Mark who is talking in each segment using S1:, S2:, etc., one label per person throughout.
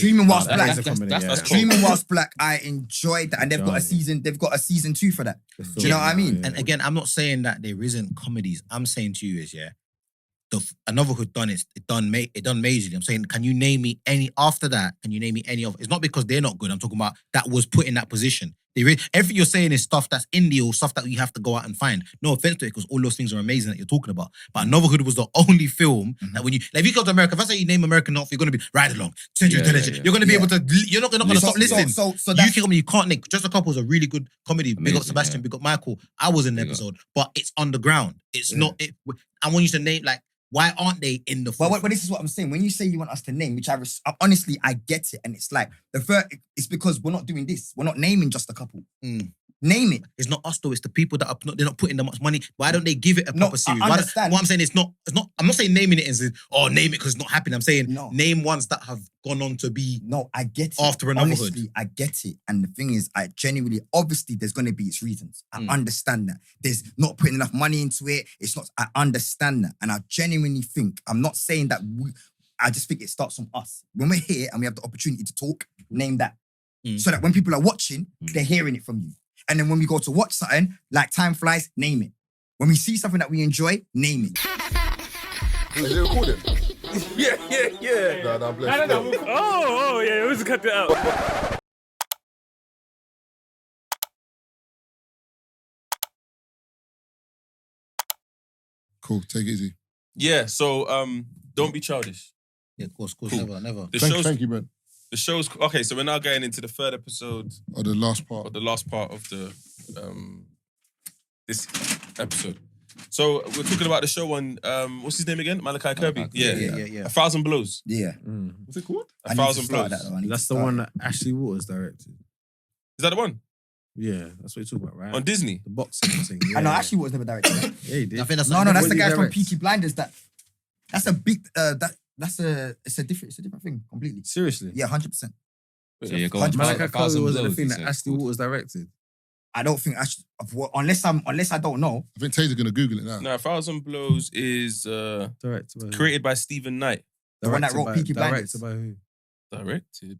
S1: Dreaming Whilst
S2: That-
S1: Black.
S2: that's
S1: Dreaming Whilst Black, I enjoyed that, and they've got a season. They've got a season 2 for that. Do you know what I mean?
S3: And again, I'm not saying that there isn't comedies. I'm saying to you is Another Hood done it. It done majorly. I'm saying, can you name me any after that? Can you name me any of? It's not because they're not good. I'm talking about that was put in that position. Everything you're saying is stuff that's indie or stuff that you have to go out and find. No offense to it, because all those things are amazing that you're talking about. But Another Hood was the only film that when you, like, if you go to America, if I say you name American North, you're going to be Ride Along, Central Intelligence. You're going to be able to. You're not going to stop listening. So that's, UK comedy, you can't name. Just a Couple is a really good comedy. Big up Sebastian, big up Michael. I was in the episode, but it's underground. It's not. I want you to name, like, why aren't they in the?
S1: Well, this is what I'm saying. When you say you want us to name, which honestly I get it, and it's like it's because we're not doing this. We're not naming just a couple. Name it.
S3: It's not us though. It's the people that they're not putting that much money. Why don't they give it a proper series?
S1: I understand.
S3: What I'm saying is not. I'm not saying naming it and saying, name it because it's not happening. I'm saying name ones that have gone on to be.
S1: No, I get it.
S3: After Another Hood.
S1: Honestly, I get it. And the thing is, I genuinely, obviously, there's going to be its reasons. I understand that. There's not putting enough money into it. It's not. I understand that, and I genuinely think. I'm not saying that I just think it starts from us when we're here and we have the opportunity to talk. Name that, so that when people are watching, they're hearing it from you. And then when we go to watch something, like Time Flies, name it. When we see something that we enjoy, name it.
S4: Is it recording?
S5: Yeah.
S4: No, bless you.
S5: Oh, yeah, let's cut that out.
S4: Cool, take it easy.
S6: Yeah, so don't be childish.
S3: Yeah, of course,
S6: Cool.
S3: never.
S4: Thank you, man.
S6: The show's okay. So we're now getting into the third episode,
S4: Or the last part.
S6: or the last part of the this episode. So we're talking about the show on what's his name again? Malachi Kirby. Yeah. 1,000 Blows.
S1: Yeah.
S6: What's it called?
S1: I need to
S6: 1,000
S1: start
S6: Blows.
S1: that, though. I need
S2: That's
S1: to
S2: the
S1: start
S2: one
S1: it.
S2: that Ashley Waters directed.
S6: Is that the one
S2: Yeah, that's what you're talking about, right?
S6: on Disney?
S2: The boxing thing. Yeah,
S1: I know, actually was never directed that.
S2: Yeah, he did.
S3: I think that's
S1: No, that's
S2: What
S1: the
S2: did
S1: guy
S2: he
S1: from
S2: direct?
S1: Peaky Blinders. That's a big, it's a different thing completely.
S2: Seriously.
S1: Yeah, 100%.
S7: So you're going
S1: Malachi
S2: Malachi Kirby wasn't the thing that Ashley Waters directed.
S1: I don't think unless I don't know.
S4: I think Taser's going to Google it now.
S6: No, 1,000 Blows is
S2: Directed by who?
S6: created by Stephen Knight.
S1: The one that wrote Peaky Blinders.
S2: Directed by who?
S6: Directed.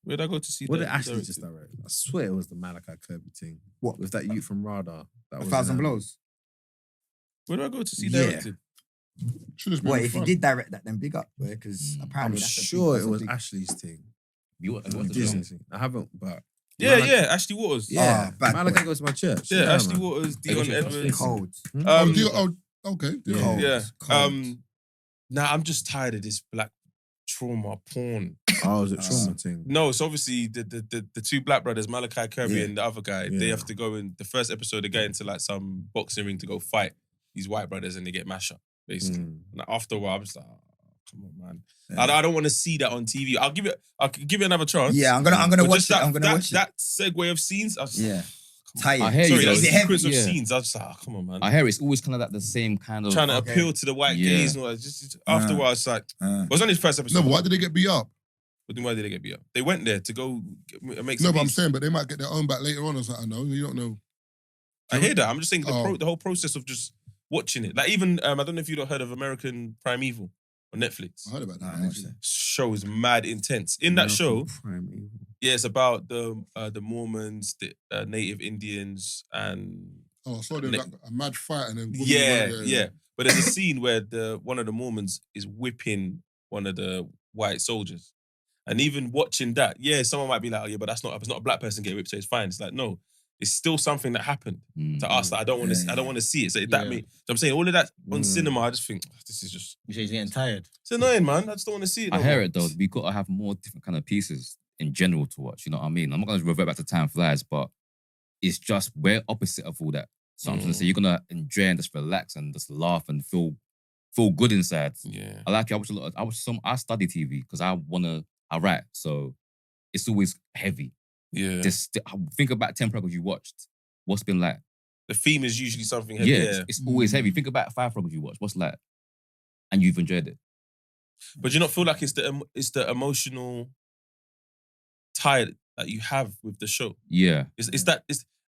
S6: Where'd I go to see
S2: What
S6: that?
S2: did Ashley
S6: directed?
S2: just direct? I swear it was the Malachi Kirby thing.
S1: What?
S2: With that youth from Radar. That was
S1: 1,000
S2: in that.
S1: Blows.
S6: Where do I go to see
S1: Yeah.
S6: directed?
S4: Should have been
S1: Boy, if he
S4: fun.
S1: did direct that, then big up, because
S2: I'm
S1: apparently
S2: sure it was Ashley's thing.
S7: You watched the
S2: Disney
S7: film?
S2: thing. I haven't, but
S6: Yeah, Ashley Waters.
S2: yeah.
S1: bad
S2: Malachi
S1: boy.
S2: goes to my church.
S6: Yeah, Ashley
S2: man.
S6: Waters, Dion
S7: Hey,
S6: Edwards.
S1: Cold.
S4: Okay. Yeah.
S1: Cold.
S6: Yeah.
S1: Cold.
S6: Nah, I'm just tired of this black trauma porn.
S2: Oh, was it trauma thing?
S6: No, it's obviously the two black brothers, Malachi Kirby
S1: Yeah.
S6: and the other guy.
S2: Yeah.
S6: They have to go in the first episode. They get into like some boxing ring to go fight these white brothers, and they get mashed up basically. And after a while, I'm just like, oh, come on, man.
S1: Yeah.
S6: I don't want to see that on TV. I'll give it another chance.
S1: Yeah, I'm gonna
S6: But
S1: watch
S6: just
S1: it.
S6: that,
S1: I'm gonna watch it.
S6: That segue of scenes. I was just,
S1: Yeah. Tired.
S7: I hear you,
S6: Sorry,
S7: though.
S6: the
S1: Is it heavy?
S6: sequence of
S7: Yeah.
S6: scenes. I was just like, oh, come on, man.
S7: I hear it's always kind of like the same kind of
S6: Trying to appeal to the white
S7: Yeah.
S6: gays and all that. Just after a while, it's like, it was only the first episode.
S4: No, but why did they get beat up?
S6: But then why did they get beat up? They went there to go make
S4: No,
S6: some
S4: but I'm
S6: peace.
S4: saying, but they might get their own back later on or something. No, you don't know.
S6: I hear that. I'm just saying
S4: Oh.
S6: the whole process of just watching it. Like even, I don't know if you've heard of American Primeval on Netflix.
S4: I heard about that.
S1: Nah,
S4: actually.
S6: Show is mad intense. In that show,
S2: Prime Evil.
S6: yeah, it's about the Mormons, the Native Indians, and
S4: Oh, I saw there was like a mad fight and then...
S6: yeah. But there's a scene where one of the Mormons is whipping one of the white soldiers. And even watching that, yeah, someone might be like, oh, yeah, but it's not a black person getting whipped, so it's fine. It's like, no, it's still something that happened to us that I don't want to. I don't want to see it. So that means I'm saying all of that on cinema. I just think this is just.
S3: You say he's getting tired.
S6: It's annoying, man. I just don't want to see it.
S7: I
S6: no
S7: hear
S6: more.
S7: it though. We got to have more different kind of pieces in general to watch. You know what I mean? I'm not going to revert back to Time Flies, but it's just we're opposite of all that. So I'm trying to say you're gonna enjoy and just relax and just laugh and feel good inside.
S6: Yeah.
S7: I like it. I study TV because I write. So it's always heavy.
S6: Yeah.
S7: Just think about 10 programs you watched. What's been like?
S6: The theme is usually something heavy.
S7: Yeah, it's always heavy. Think about 5 programs you watched. What's like? And you've enjoyed it.
S6: But you not feel like it's the emotional tie that you have with the show.
S7: Yeah.
S6: It's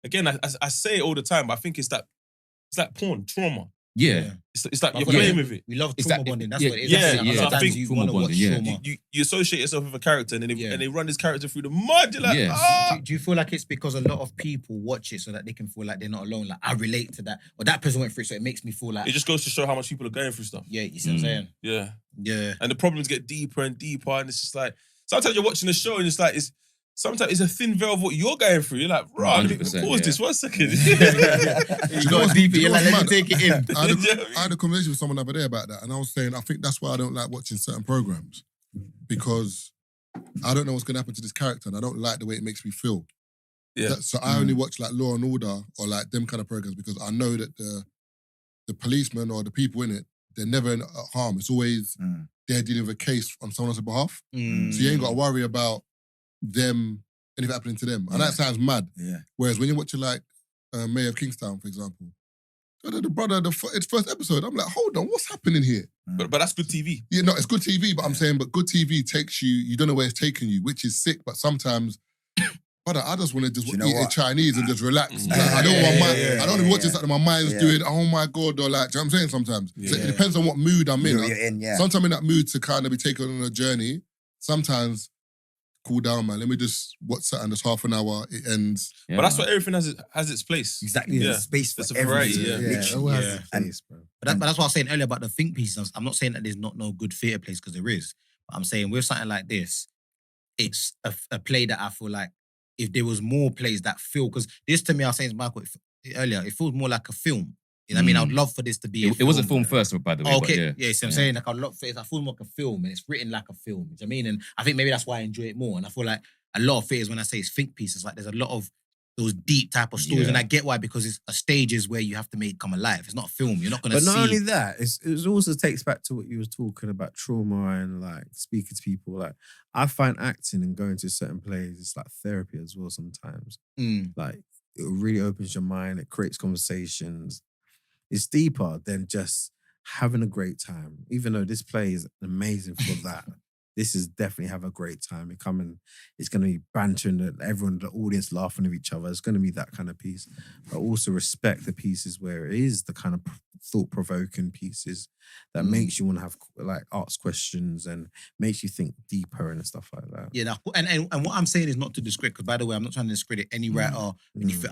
S6: again, I say it all the time, but I think it's like porn, trauma.
S7: Yeah.
S6: It's like you're
S3: Yeah.
S6: playing with it.
S3: We love trauma
S7: Exactly.
S3: bonding. That's
S7: Yeah,
S3: what it is.
S6: yeah,
S3: That's it.
S6: yeah.
S3: Sometimes
S6: I think
S3: you
S7: trauma
S3: want to watch
S7: bonding, yeah.
S3: trauma.
S6: You associate yourself with a character and then
S3: Yeah.
S6: and they run this character through the mud. You're like,
S7: Yes.
S6: ah.
S3: Do you feel like it's because a lot of people watch it so that they can feel like they're not alone? Like, I relate to that. Or that person went through it, so it makes me feel like,
S6: It just goes to show how much people are going through stuff.
S3: yeah, you see what I'm saying?
S6: Yeah.
S3: Yeah.
S6: And the problems get deeper and deeper. And it's just like, sometimes you're watching the show and it's like, sometimes it's a thin veil of what you're going through. You're like, right, let me
S7: 100%,
S6: pause
S7: yeah.
S6: this 1 second.
S3: You go deeper, you're like, let me take it in.
S4: I had a conversation with someone the other day about that, and I was saying I think that's why I don't like watching certain programs, because I don't know what's going to happen to this character, and I don't like the way it makes me feel.
S6: Yeah.
S4: So I only watch like Law and Order or like them kind of programs because I know that the policemen or the people in it, they're never in harm. It's always they're dealing with a case on someone else's behalf. So you ain't got to worry about them, anything happening to them. And that sounds mad.
S1: Yeah.
S4: Whereas when you're watching like Mayor of Kingstown, for example, it's first episode, I'm like, hold on, what's happening here?
S6: But that's good TV.
S4: Yeah, no, it's good TV, but I'm saying, but good TV takes you don't know where it's taking you, which is sick, but sometimes, brother, I just want to just
S1: Do you know
S4: eat
S1: what?
S4: Chinese and just relax.
S6: Yeah,
S4: Like, I don't want my,
S1: yeah,
S4: I don't want to watch this like my mind's
S1: Yeah.
S4: doing, oh my God, or like, do you know what I'm saying sometimes? So
S6: Yeah.
S4: it depends on what mood I'm in.
S1: You're in, yeah.
S4: Sometimes I'm in that mood to kind of be taken on a journey. Sometimes, cool down, man. Let me just watch something that's half an hour, it ends.
S7: Yeah,
S6: But that's
S7: man.
S6: what everything has its place.
S1: Exactly.
S6: Yeah.
S1: There's space for
S6: There's a variety,
S1: everything.
S6: yeah.
S2: Yeah, it all has
S3: Yeah.
S2: its place, bro.
S3: But that's what I was saying earlier about the think pieces. I'm not saying that there's not no good theatre plays, because there is. But I'm saying with something like this, it's a play that I feel like if there was more plays that feel, because this to me, I was saying to Michael earlier, it feels more like a film. You know what I mean? I would love for this to be
S7: It was a film first, by the way.
S3: Okay,
S7: But yeah.
S3: so I'm saying like I'd love for it. I feel more like a film, and it's written like a film. You know what I mean? And I think maybe that's why I enjoy it more. And I feel like a lot of theatres, when I say it's think pieces, like there's a lot of those deep type of stories,
S7: Yeah.
S3: and I get why, because it's a stages where you have to make it come alive. It's not a film. You're not gonna
S2: But not
S3: see.
S2: only that, it also takes back to what you was talking about trauma and like speaking to people. Like I find acting and going to certain plays, it's like therapy as well sometimes. Like it really opens your mind, it creates conversations. It's deeper than just having a great time. Even though this play is amazing for that. This is definitely have a great time. It's going to be bantering, everyone, the audience laughing at each other. It's going to be that kind of piece. But also respect the pieces where it is the kind of thought-provoking pieces that makes you want to have like ask questions and makes you think deeper and stuff like that.
S3: Yeah, and what I'm saying is not to discredit, because by the way, I'm not trying to discredit any writer.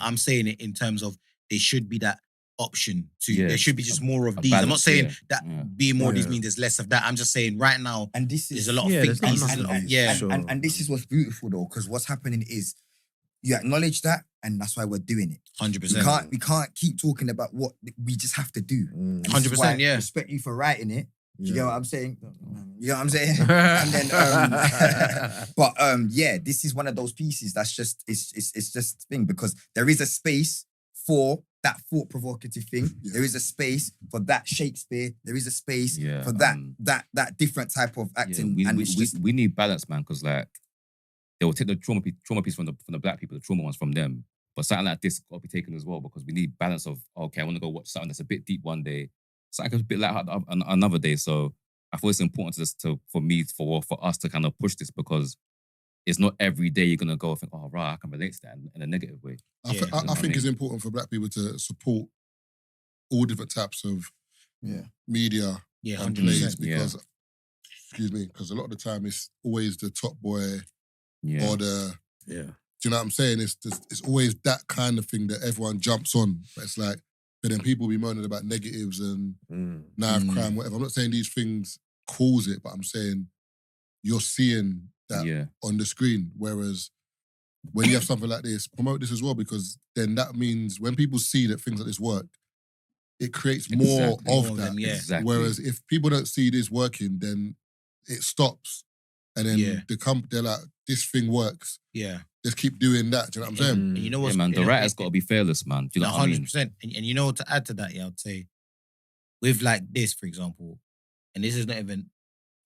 S3: I'm saying it in terms of there should be that option to.
S7: Yeah,
S3: there should be just more of
S7: a
S3: these. I'm not
S7: balance,
S3: saying
S7: yeah.
S3: that
S7: Yeah.
S3: being more of these
S2: Yeah.
S3: means there's less of that. I'm just saying right now
S1: And this
S3: there's
S1: is
S3: a lot of
S2: Yeah,
S3: think
S2: there's
S3: pieces.
S2: enough of these,
S3: Yeah,
S2: sure.
S1: and this is what's beautiful though, because what's happening is you acknowledge that, and that's why we're doing it.
S3: 100%.
S1: We can't keep talking about what we just have to do.
S2: Mm.
S1: This is
S3: 100%,
S1: why I
S3: yeah.
S1: respect you for writing it. You
S2: Yeah.
S1: know what I'm saying? You know what I'm saying? And then, yeah, this is one of those pieces that's just it's just thing, because there is a space for that thought provocative thing.
S4: Yeah.
S1: There is a space for that Shakespeare. There is a space
S7: Yeah,
S1: for that different type of acting.
S7: Yeah,
S1: and
S7: we,
S1: it's
S7: we,
S1: just
S7: we need balance, man, because like they will take the trauma piece from the black people, the trauma ones from them. But something like this got to be taken as well, because we need balance of, okay, I want to go watch something that's a bit deep one day, something a bit like another day. So I thought it's important for us to kind of push this, because it's not every day you're gonna go and think, oh right, I can relate to that in a negative way.
S4: I
S7: I
S4: think it's
S7: mean-
S4: important for black people to support all different types of media
S3: Yeah,
S4: and
S3: 100%.
S4: plays, because, excuse me, because a lot of the time it's always the top boy
S7: Yeah.
S4: or the,
S2: Yeah.
S4: do you know what I'm saying? It's always that kind of thing that everyone jumps on. But it's like, but then people be moaning about negatives and knife crime, whatever. I'm not saying these things cause it, but I'm saying you're seeing that
S7: Yeah.
S4: on the screen. Whereas when you have something like this, promote this as well, because then that means when people see that things like this work, it creates more
S7: Exactly.
S4: of
S3: More of
S4: that.
S3: them, yeah.
S7: Exactly.
S4: Whereas if people don't see this working, then it stops. And then
S3: Yeah.
S4: they're like, this thing works.
S3: Yeah.
S4: Let's keep doing that. Do you know what I'm saying?
S3: And you know
S7: Yeah,
S3: what's
S7: man, the
S3: you know,
S7: writer's got to be fearless, man. Do you know what I mean?
S3: 100%. And you know, to add to that, yeah, I'd say with like this, for example, and this is not even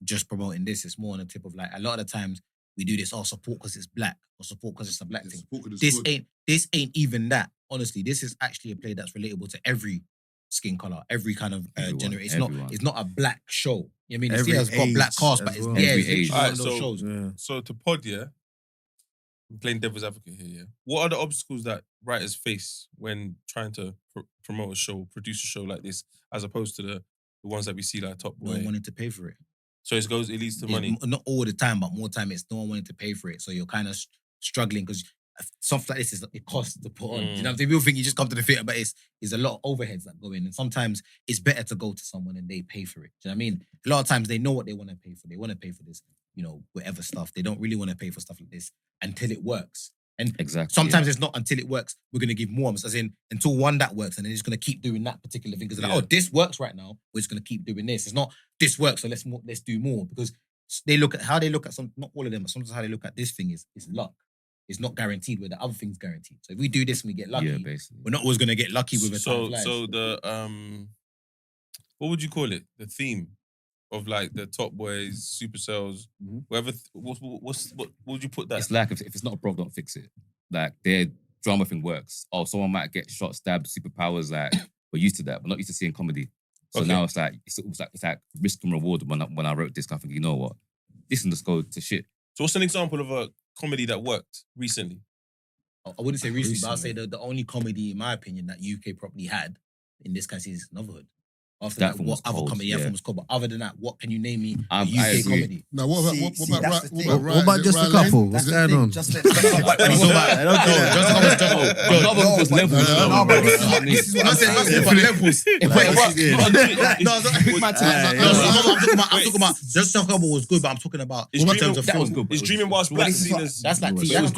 S3: just promoting this, it's more on the tip of like a lot of the times we do this, support because it's black, or support because it's a black
S4: Yeah,
S3: thing.
S4: support 'cause it's
S3: This
S4: good.
S3: ain't even that. Honestly, this is actually a play that's relatable to every skin color, every kind of
S7: Everyone,
S3: generation.
S7: everyone.
S3: It's not a black show. You know what I mean?
S2: Every
S3: It's got black
S2: age
S3: cast, but
S2: as
S3: it's
S2: well.
S3: yeah,
S7: Every
S3: it's literally
S7: age.
S3: one of
S6: Alright,
S3: those
S6: so-
S3: shows.
S2: Yeah.
S6: So to pod, yeah, I'm playing devil's advocate here, yeah. What are the obstacles that writers face when trying to promote a show, produce a show like this, as opposed to the ones that we see like Top
S3: No
S6: Boy?
S3: one wanting to pay for it.
S6: So it leads to money.
S3: Not all the time, but more time it's no one wanting to pay for it. So you're kind of struggling because something like this it costs to put on. Do you know what I'm saying? People think you just come to the theatre, but it's a lot of overheads that go in. And sometimes it's better to go to someone and they pay for it. Do you know what I mean? A lot of times they know what they want to pay for. They want to pay for this, whatever stuff. They don't really want to pay for stuff like this until it works. And
S7: Exactly.
S3: sometimes it's not until it works, we're going to give more, as in until one that works, and then it's going to keep doing that particular thing. Because this works right now, we're just going to keep doing this. It's not this works, so let's do more. Because they look at how they look at some, not all of them, but sometimes how they look at this thing is luck. It's not guaranteed, where the other thing's guaranteed. So if we do this and we get lucky,
S7: basically.
S3: we're not always going to get lucky with a
S6: So
S3: time.
S6: the what would you call it? The theme of like the Top Boys, Supercells, whatever. What would you put that?
S7: It's like if it's not broke, don't fix it. Like their drama thing works. Oh, someone might get shot, stabbed, superpowers. Like we're used to that. We're not used to seeing comedy. So now it's like risk and reward. When I wrote this, I think, you know what, this can just go to shit.
S6: So what's an example of a comedy that worked recently?
S3: I wouldn't say recently, but I'll say the only comedy, in my opinion, that UK probably had in this case is Anotherhood. After that, what other comedy film was called? But other than that, what can you name me a UK comedy?
S4: Now, what
S2: about just a couple? What's going on?
S1: Just
S3: This is what I'm talking about. Just a couple was good, but I'm talking about in terms of film.
S6: Is Dreaming Whilst Black seen as...
S3: That's like TV. That's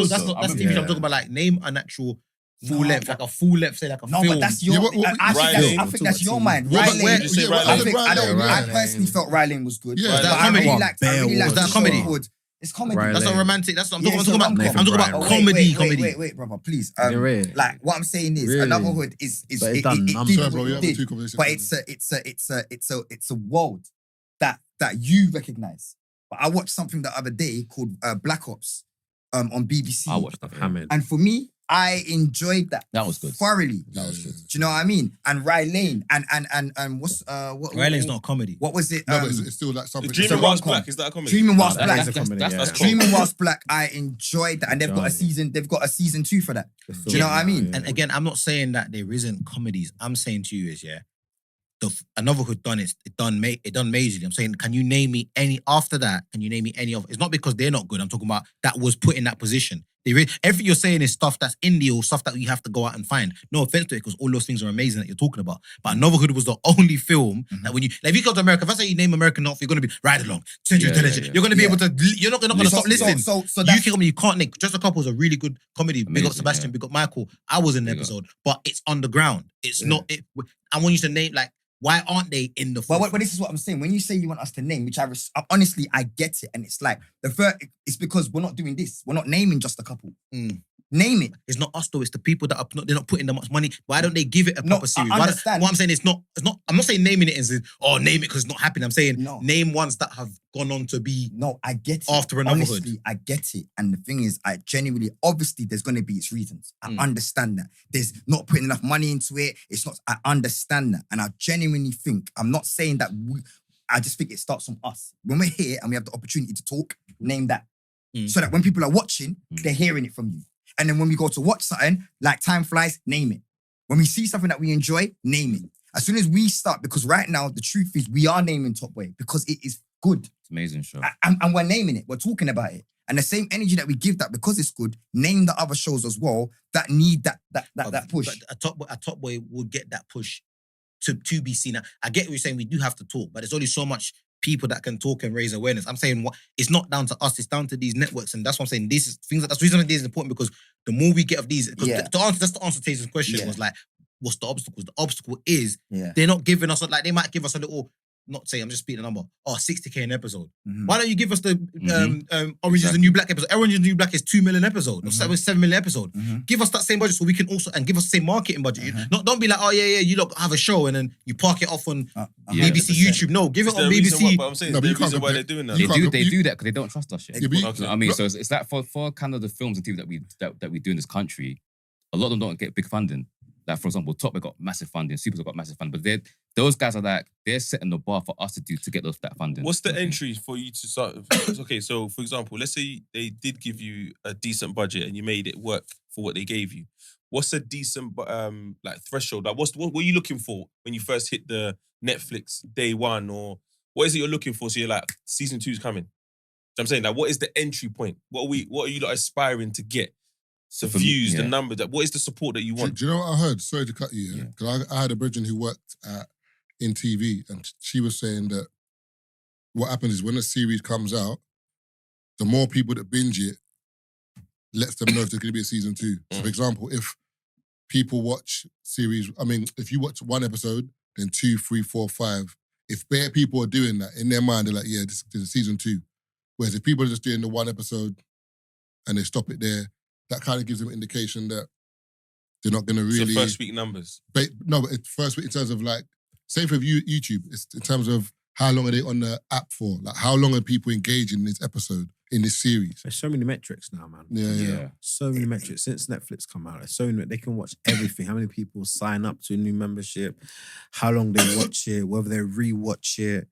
S3: TV. I'm talking about like name an actual full length, like a full length, say like a film.
S1: No, but that's your. I think that's your mind. I personally felt Ryling was good.
S3: Yeah, that comedy.
S1: Was that comedy? It's comedy.
S3: That's not romantic. That's what I'm talking about. I'm talking about comedy.
S1: Wait, brother, please. Like what I'm saying is, Anotherhood is it did, but it's a world that you recognize. But I watched something the other day called Black Ops on BBC.
S7: I watched that.
S1: And for me, I enjoyed that.
S7: That was good.
S1: Thoroughly.
S7: That was good.
S1: Do you know what I mean? And Rylane and what's what?
S3: Rylane's not a comedy.
S1: What was it?
S4: No, but it's still like something.
S6: Dreaming Whilst Black, is that a comedy?
S1: Dreaming Whilst
S2: That
S1: Black.
S2: is a comedy.
S6: That's
S1: Dreaming Whilst Black. I enjoyed that, and they've got a season. They've got a season 2 for that. Do you know what I mean?
S3: And again, I'm not saying that there isn't comedies. I'm saying to you is Anotherhood done it done majorly. I'm saying, can you name me any after that? Can you name me any of? It's not because they're not good. I'm talking about that was put in that position. Everything you're saying is stuff that's indie or stuff that you have to go out and find. No offense to it, because all those things are amazing that you're talking about. But Anotherhood was the only film that when you, like, if you go to America, if I say you name American art, you're going to be Ride Along, Century Intelligence. You're going to be able to. You're not going to stop listening. So UK comedy, you can't name. Just a Couple is a really good comedy. Big up Sebastian, big up Michael. I was in the episode, but it's underground. It's not. I want you to name like. Why aren't they in the film?
S1: But this is what I'm saying. When you say you want us to name, which honestly, I get it. And it's like, it's because we're not doing this. We're not naming just a couple. Name it.
S3: It's not us though. It's the people that they're not putting that much money. Why don't they give it a proper series?
S1: I understand.
S3: What I'm saying is not. I'm not saying naming it as name it because it's not happening. I'm saying name ones that have gone on to be.
S1: No, I get it.
S3: After Anotherhood.
S1: Honestly, I get it. And the thing is, I genuinely, obviously, there's going to be its reasons. I understand that. There's not putting enough money into it. It's not. I understand that, and I genuinely think. I'm not saying that I just think it starts from us when we're here and we have the opportunity to talk. Name that, so that when people are watching, they're hearing it from you. And then when we go to watch something, like Time Flies, name it. When we see something that we enjoy, name it. As soon as we start, because right now, the truth is we are naming Top Boy because it is good.
S7: It's an amazing show.
S1: And we're naming it. We're talking about it. And the same energy that we give that because it's good, name the other shows as well that need that push.
S3: But a Top Boy would get that push to be seen. I get what you're saying. We do have to talk, but there's only so much people that can talk and raise awareness. I'm saying it's not down to us, it's down to these networks. And that's what I'm saying. That's the reason this is important, because the more we get of these, because that's the answer to Tazer's question was like, what's the obstacles? The obstacle is they're not giving us, like, they might give us a little, not say, I'm just speaking a number, 60K an episode. Why don't you give us the Orange is the New Black episode? Orange is the New Black is 2 million episode, or 7 million episode. Give us that same budget so we can also, and give us the same marketing budget. Don't be like, you lot have a show and then you park it off on BBC, YouTube. No, give it on BBC.
S6: But I'm saying, the reason why they're doing that.
S7: They do that because they don't trust us yet.
S4: Yeah,
S7: You know what I mean? So it's like for kind of the films and TV that we do in this country, a lot of them don't get big funding. Like, for example, Top Boy got massive funding, Supers got massive funding, but those guys are like, they're setting the bar for us to get that funding.
S6: What's the entry for you to start? Okay, so for example, let's say they did give you a decent budget and you made it work for what they gave you. What's a decent like threshold? Like what are you looking for when you first hit the Netflix day one, or what is it you're looking for? So you're like, season 2 is coming. So I'm saying, like, what is the entry point? What are you like aspiring to get?
S7: So
S6: The
S7: for me,
S6: views,
S7: yeah.
S6: the number. What is the support that you want?
S4: Do you know what I heard? Sorry to cut you, because I had a brethren who worked in TV, and she was saying that what happens is when a series comes out, the more people that binge it lets them know if there's going to be a season 2. So, for example, if people watch series, if you watch one episode, then 2, 3, 4, 5, if bare people are doing that, in their mind, they're like, yeah, there's a season 2. Whereas if people are just doing the one episode and they stop it there, that kind of gives them an indication that they're not going to really...
S6: So first week numbers.
S4: But it's first week in terms of like, same for YouTube, it's in terms of how long are they on the app for? Like, how long are people engaging in this episode, in this series?
S2: There's so many metrics now, man.
S4: Yeah.
S2: So many metrics. Since Netflix come out, there's so many, they can watch everything. How many people sign up to a new membership, how long they watch it, whether they rewatch it,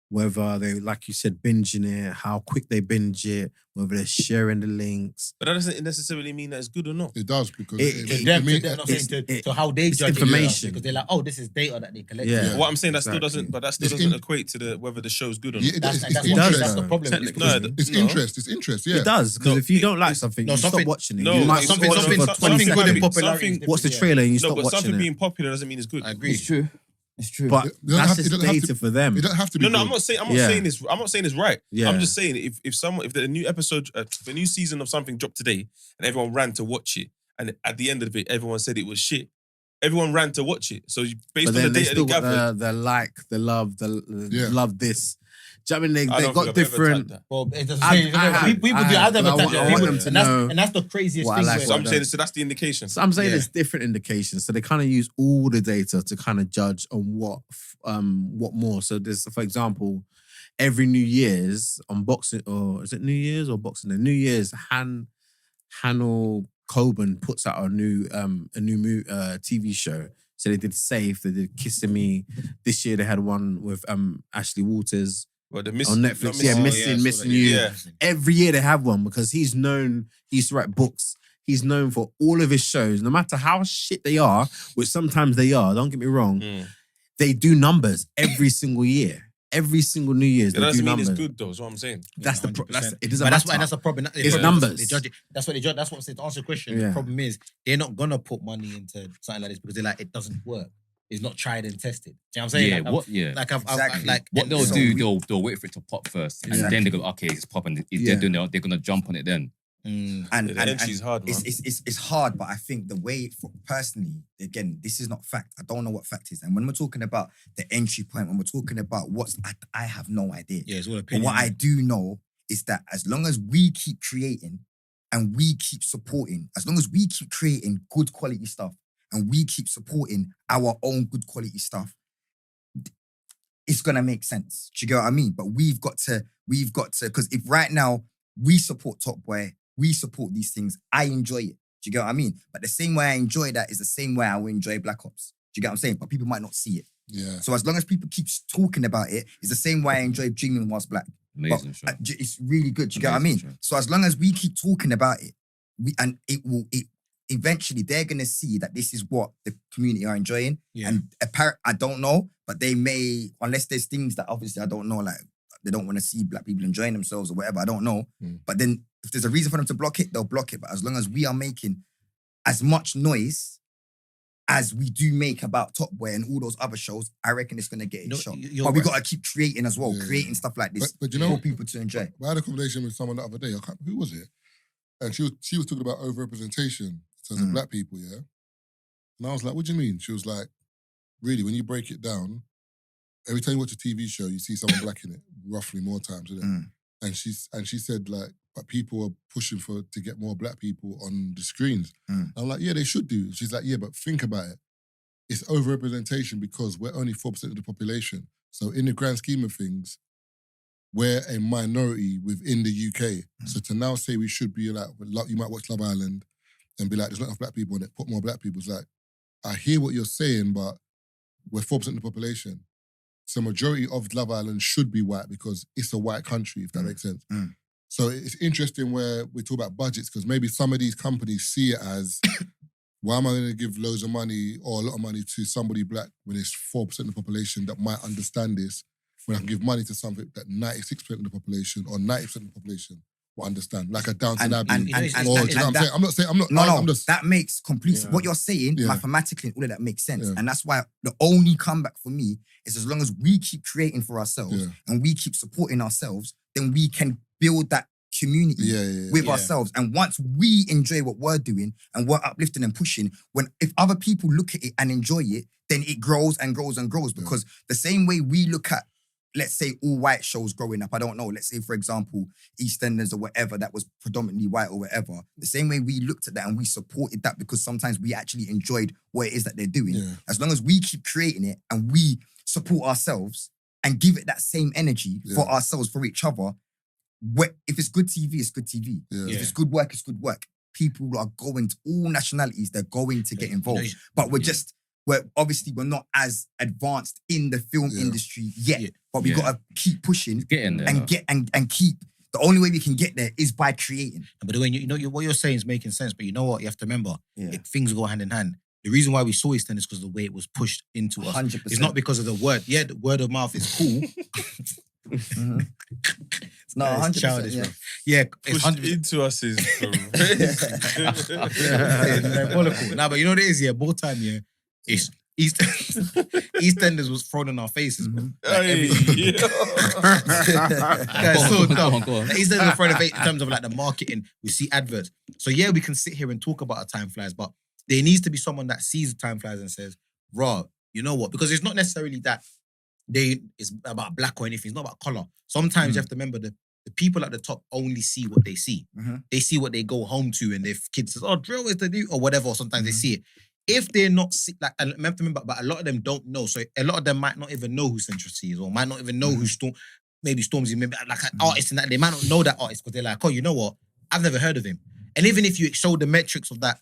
S2: whether they, like you said, binging it, how quick they binge it, whether they're sharing the links.
S6: But that doesn't necessarily mean that it's good or not.
S4: It does, because
S3: to how they judge
S2: information.
S3: it, because they're like, oh, this is data that they collect.
S2: Yeah.
S6: What I'm saying, that
S2: Exactly.
S6: still doesn't equate to whether the show's good or not.
S4: It's
S3: That's
S4: interest.
S3: the problem.
S6: Technically.
S4: It's interest. It's interest, yeah.
S2: It does, because
S6: No,
S2: if you don't like something, you stop
S3: something-
S2: watching it.
S6: no,
S2: you might
S6: something-
S2: watch it
S6: something-
S2: for 20
S6: something
S2: seconds.
S6: good in popularity.
S2: Watch the trailer and you
S6: No,
S2: stop
S6: but
S2: watching
S6: something
S2: it.
S6: being popular doesn't mean it's good.
S3: I agree.
S7: It's true. It's true.
S2: But
S4: It doesn't
S2: that's
S4: have-
S2: just
S4: it doesn't have
S2: data
S4: to-
S2: for them.
S4: It doesn't have to be
S6: No,
S4: good.
S6: I'm not saying this right.
S2: Yeah.
S6: I'm just saying if the new episode, the new season of something dropped today and everyone ran to watch it, and at the end of it everyone said it was shit, everyone ran to watch it. So based
S2: But
S6: on the
S2: then they
S6: data
S2: still
S6: they
S2: got
S6: gathered,
S2: the like, the love,
S4: Yeah.
S2: love this. Do you know what I mean?
S6: I
S2: They
S6: don't
S2: got
S6: think I've ever
S2: different.
S6: typed that.
S3: Well, it doesn't
S2: I-
S3: say
S2: I-
S3: people
S2: I-
S3: do other
S2: I want-
S3: potential.
S2: I want them to know
S3: And that's the craziest
S2: what I
S3: thing.
S2: like,
S3: where-
S6: So I'm
S2: what
S6: saying, so that's the indication.
S2: So I'm saying
S3: Yeah.
S2: there's different indications. So they kind of use all the data to kind of judge on what more. So there's, for example, every New Year's on Boxing, or is it New Year's or Boxing Day? New Year's, Hannel Coben puts out a new TV show. So they did Safe, they did Kissing Me. This year they had one with Ashley Waters
S6: Well, the
S2: on Netflix. Yeah, Missing You.
S6: Yeah.
S2: Every year they have one because he's known, he used to write books. He's known for all of his shows, no matter how shit they are, which sometimes they are, don't get me wrong, they do numbers every single year. Every single New Year's,
S6: That
S2: they do
S6: doesn't mean
S2: numbers.
S6: it's good though, is what I'm saying.
S2: That's the
S3: 100%.
S2: it doesn't
S3: But
S2: matter.
S3: that's a problem.
S2: It's
S3: Yeah.
S2: numbers.
S3: They judge it. That's what they judge. That's what I'm saying. To answer the question,
S2: Yeah.
S3: the problem is they're not gonna put money into something like this because they're like, it doesn't work. It's not tried and tested. Do you know what I'm saying?
S7: What they'll
S1: So
S7: do, they'll wait for it to pop first, and then they go, okay, it's popping. They're gonna jump on it then.
S6: The entry's hard, man.
S1: It's hard, but I think the way, personally, again, this is not fact. I don't know what fact is. And when we're talking about the entry point, when we're talking about I have no idea.
S3: Yeah, it's all
S1: But
S3: opinion.
S1: what I do know is that as long as we keep creating and we keep supporting, as long as we keep creating good quality stuff and we keep supporting our own good quality stuff, it's gonna make sense. Do you get what I mean? But we've got to, because if right now we support Top Boy, we support these things, I enjoy it. Do you get what I mean? But the same way I enjoy that is the same way I will enjoy Black Ops. Do you get what I'm saying? But people might not see it.
S4: Yeah.
S1: So as long as people keep talking about it, it's the same way I enjoy Dreaming Whilst Black.
S7: Amazing show.
S1: It's really good. Do you get what I mean?
S7: Amazing show.
S1: So as long as we keep talking about it, eventually they're gonna see that this is what the community are enjoying.
S3: Yeah.
S1: And I don't know, but they may, unless there's things that obviously I don't know, like they don't want to see Black people enjoying themselves or whatever. I don't know. But then if there's a reason for them to block it, they'll block it. But as long as we are making as much noise as we do make about Top Boy and all those other shows, I reckon it's gonna get its shot. But we gotta keep creating as well,
S4: Yeah.
S1: creating stuff like this
S4: But you know,
S1: for people to enjoy.
S4: I had a conversation with someone the other day. Who was it? And she was talking about overrepresentation in terms of Black people, yeah? And I was like, what do you mean? She was like, really, when you break it down, every time you watch a TV show, you see someone Black in it, roughly more times, isn't it? And she said, like, but people are pushing to get more Black people on the screens. I'm like, yeah, they should do. She's like, yeah, but think about it. It's overrepresentation because we're only 4% of the population. So in the grand scheme of things, we're a minority within the UK. So to now say we should be like, you might watch Love Island and be like, there's not enough Black people in it, put more Black people. It's like, I hear what you're saying, but we're 4% of the population. So majority of Love Island should be white because it's a white country, if that makes sense. So it's interesting where we talk about budgets because maybe some of these companies see it as, why am I going to give loads of money or a lot of money to somebody black when it's 4% of the population that might understand this, when I can give money to something that 96% of the population or 90% of the population will understand, like a Downton Abbey. Do you know what I'm saying? I'm not saying, I'm just...
S1: That makes complete... What you're saying, mathematically, all of that makes sense. And that's why the only comeback for me is as long as we keep creating for ourselves and we keep supporting ourselves, then we can build that community with ourselves. And once we enjoy what we're doing and we're uplifting and pushing, if other people look at it and enjoy it, then it grows and grows and grows. Because the same way we look at, let's say, all white shows growing up, I don't know, let's say, for example, EastEnders or whatever that was predominantly white or whatever, the same way we looked at that and we supported that because sometimes we actually enjoyed what it is that they're doing. As long as we keep creating it and we support ourselves and give it that same energy for ourselves, for each other, if it's good TV, it's good TV. If it's good work, it's good work. People are going to, all nationalities, they're going to get involved. But we're not as advanced in the film industry yet. But we gotta keep pushing and keep. The only way we can get there is by creating.
S3: But the way what you're saying is making sense. But you know what? You have to remember, things go hand in hand. The reason why we saw EastEnders is because of the way it was pushed into us.
S1: 100%.
S3: It's not because of the word. Yeah, the word of mouth is cool.
S1: No, 100%. Childish,
S3: yeah,
S6: pushed 100%. Into us is
S3: diabolical. Nah, but you know what it is? Yeah, more time. Yeah, it's EastEnders was thrown in our faces, bro. So dumb. EastEnders was thrown in our face in terms of like the marketing. We see adverts. So yeah, we can sit here and talk about how time flies, but there needs to be someone that sees time flies and says, "Raw, you know what?" Because it's not necessarily that it's about black or anything. It's not about color. Sometimes you have to remember the people at the top only see what they see. They see what they go home to, and their kids says, "Oh, drill is the new," or whatever. Or sometimes they see it. If they're not and I have to remember, but a lot of them don't know. So a lot of them might not even know who Central C is, or might not even know who Stormzy, maybe like an artist, and that they might not know that artist because they're like, "Oh, you know what? I've never heard of him." And even if you show the metrics of that,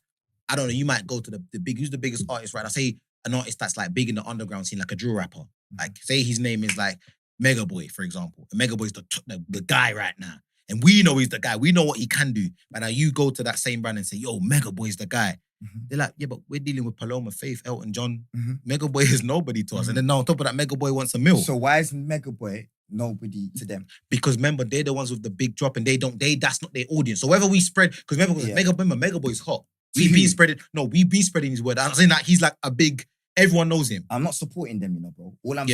S3: I don't know, you might go to the big. Who's the biggest artist, right? I say an artist that's like big in the underground scene, like a drill rapper. Like say his name is like Mega Boy, for example. And Mega Boy's the guy right now. And we know he's the guy. We know what he can do. But now you go to that same brand and say, "Yo, Mega Boy's the guy." They're like, "Yeah, but we're dealing with Paloma Faith, Elton John. Mega Boy is nobody to us." And then now on top of that, Mega Boy wants a meal.
S1: So why is Mega Boy nobody to them?
S3: Because remember, they're the ones with the big drop, and that's not their audience. So whether we spread, because Mega Boy's hot. We've been spreading his word. I'm saying that he's like a big, everyone knows him.
S1: I'm not supporting them, bro. All I'm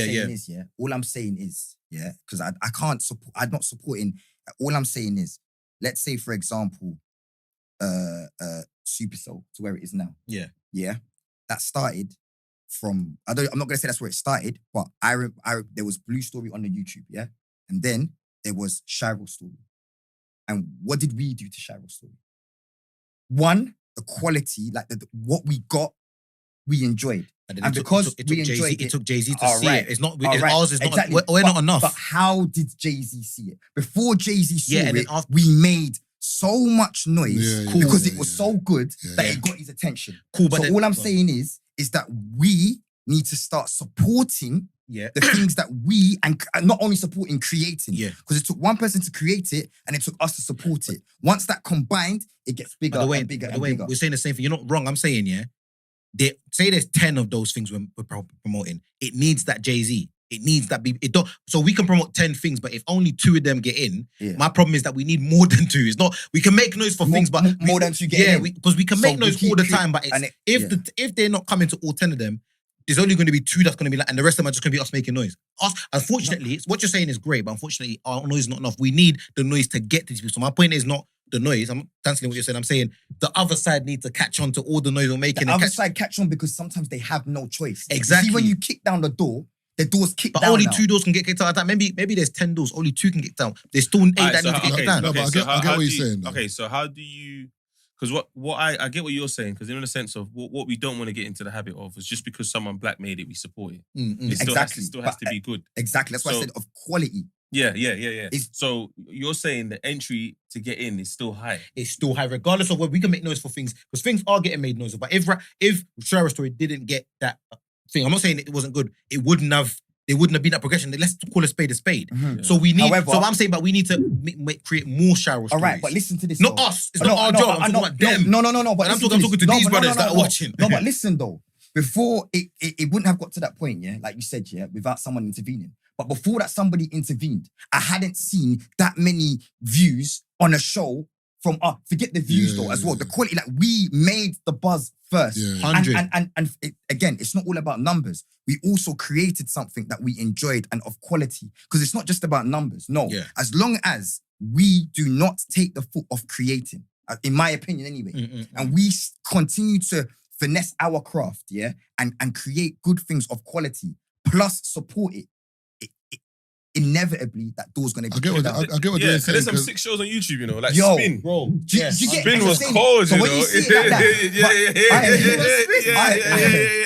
S1: saying is, because I can't support, I'm not supporting, all I'm saying is, let's say, for example, Supercell to where it is now. Yeah. That started from, I'm not going to say that's where it started, but there was Blue Story on the YouTube, and then there was Shiro's Story. And what did we do to Shiro's Story? One, the quality, like what we got, we enjoyed. And because we enjoyed it,
S3: it took Jay-Z to see it. It's not,
S1: right.
S3: Ours is
S1: exactly.
S3: not, we're not enough.
S1: But how did Jay-Z see it? Before Jay-Z saw it, we made so much noise because it was so good that it got his attention. So all I'm saying is that we need to start supporting the things that we, and not only supporting, creating. Because it took one person to create it and it took us to support it. Once that combined, it gets bigger and bigger and bigger.
S3: We're saying the same thing. You're not wrong. I'm saying, say there's 10 of those things we're promoting. It needs that Jay-Z. It needs that so we can promote 10 things, but if only 2 of them get in, my problem is that we need more than 2. It's not, we can make noise for things, but
S1: more than 2 get in.
S3: Because we can make noise all the time, but if they're not coming to all 10 of them, there's only going to be 2 that's going to be like, and the rest of them are just going to be us making noise. Unfortunately, what you're saying is great, but unfortunately, our noise is not enough. We need the noise to get to these people. So my point is not the noise. I'm cancelling what you're saying. I'm saying the other side needs to catch on to all the noise we're making.
S1: The other side catch on because sometimes they have no choice.
S3: Exactly.
S1: See, when you kick down the door kick down.
S3: But only
S1: now.
S3: 2 doors can get kicked out at that. Maybe there's 10 doors, only 2 can get down. There's still 8 that need to get kicked down.
S4: No, but I get what you're saying.
S6: Okay, so how do you... Because I get what you're saying, because in the sense of what we don't want to get into the habit of is just because someone black made it, we support it. It still has to be good.
S1: Exactly. That's why I said of quality.
S6: Yeah. So you're saying the entry to get in is still high.
S3: It's still high, regardless of what we can make noise for things, because things are getting made noise of. But if Shira's Story didn't get that thing. I'm not saying it wasn't good. It wouldn't have been that progression. Let's call a spade a spade.
S1: Mhm.
S3: So we need.
S1: However-
S3: so I'm saying, but we need to create more shower stories.
S1: All right, but listen to this.
S3: Not
S1: though.
S3: us. It's not our job. I'm talking about them.
S1: No. But
S3: And I'm
S1: listen
S3: talking to
S1: this.
S3: these brothers that are watching.
S1: No, but listen though. Before it wouldn't have got to that point, yeah, like you said, yeah, without someone intervening. But before that somebody intervened, I hadn't seen that many views on a show from forget the views though as well. The quality, like we made the buzz first.
S4: Yeah.
S3: 100.
S1: And again, it's not all about numbers. We also created something that we enjoyed and of quality. Because it's not just about numbers. No.
S3: Yeah.
S1: As long as we do not take the foot off creating, in my opinion anyway, and we continue to finesse our craft, yeah, and create good things of quality, plus support it, inevitably that door's gonna be
S4: I get what
S1: cleared out.
S4: I get what
S6: Yeah,
S4: you're
S6: so
S4: saying.
S6: there's some
S4: 'cause-
S6: sick shows on YouTube, you know, like
S1: Yo.
S6: Spin.
S3: Bro,
S1: Do you get
S6: Spin
S1: what I'm
S6: was
S1: saying?
S6: cold,
S1: So
S6: you
S1: when
S6: know.
S1: you see it like that,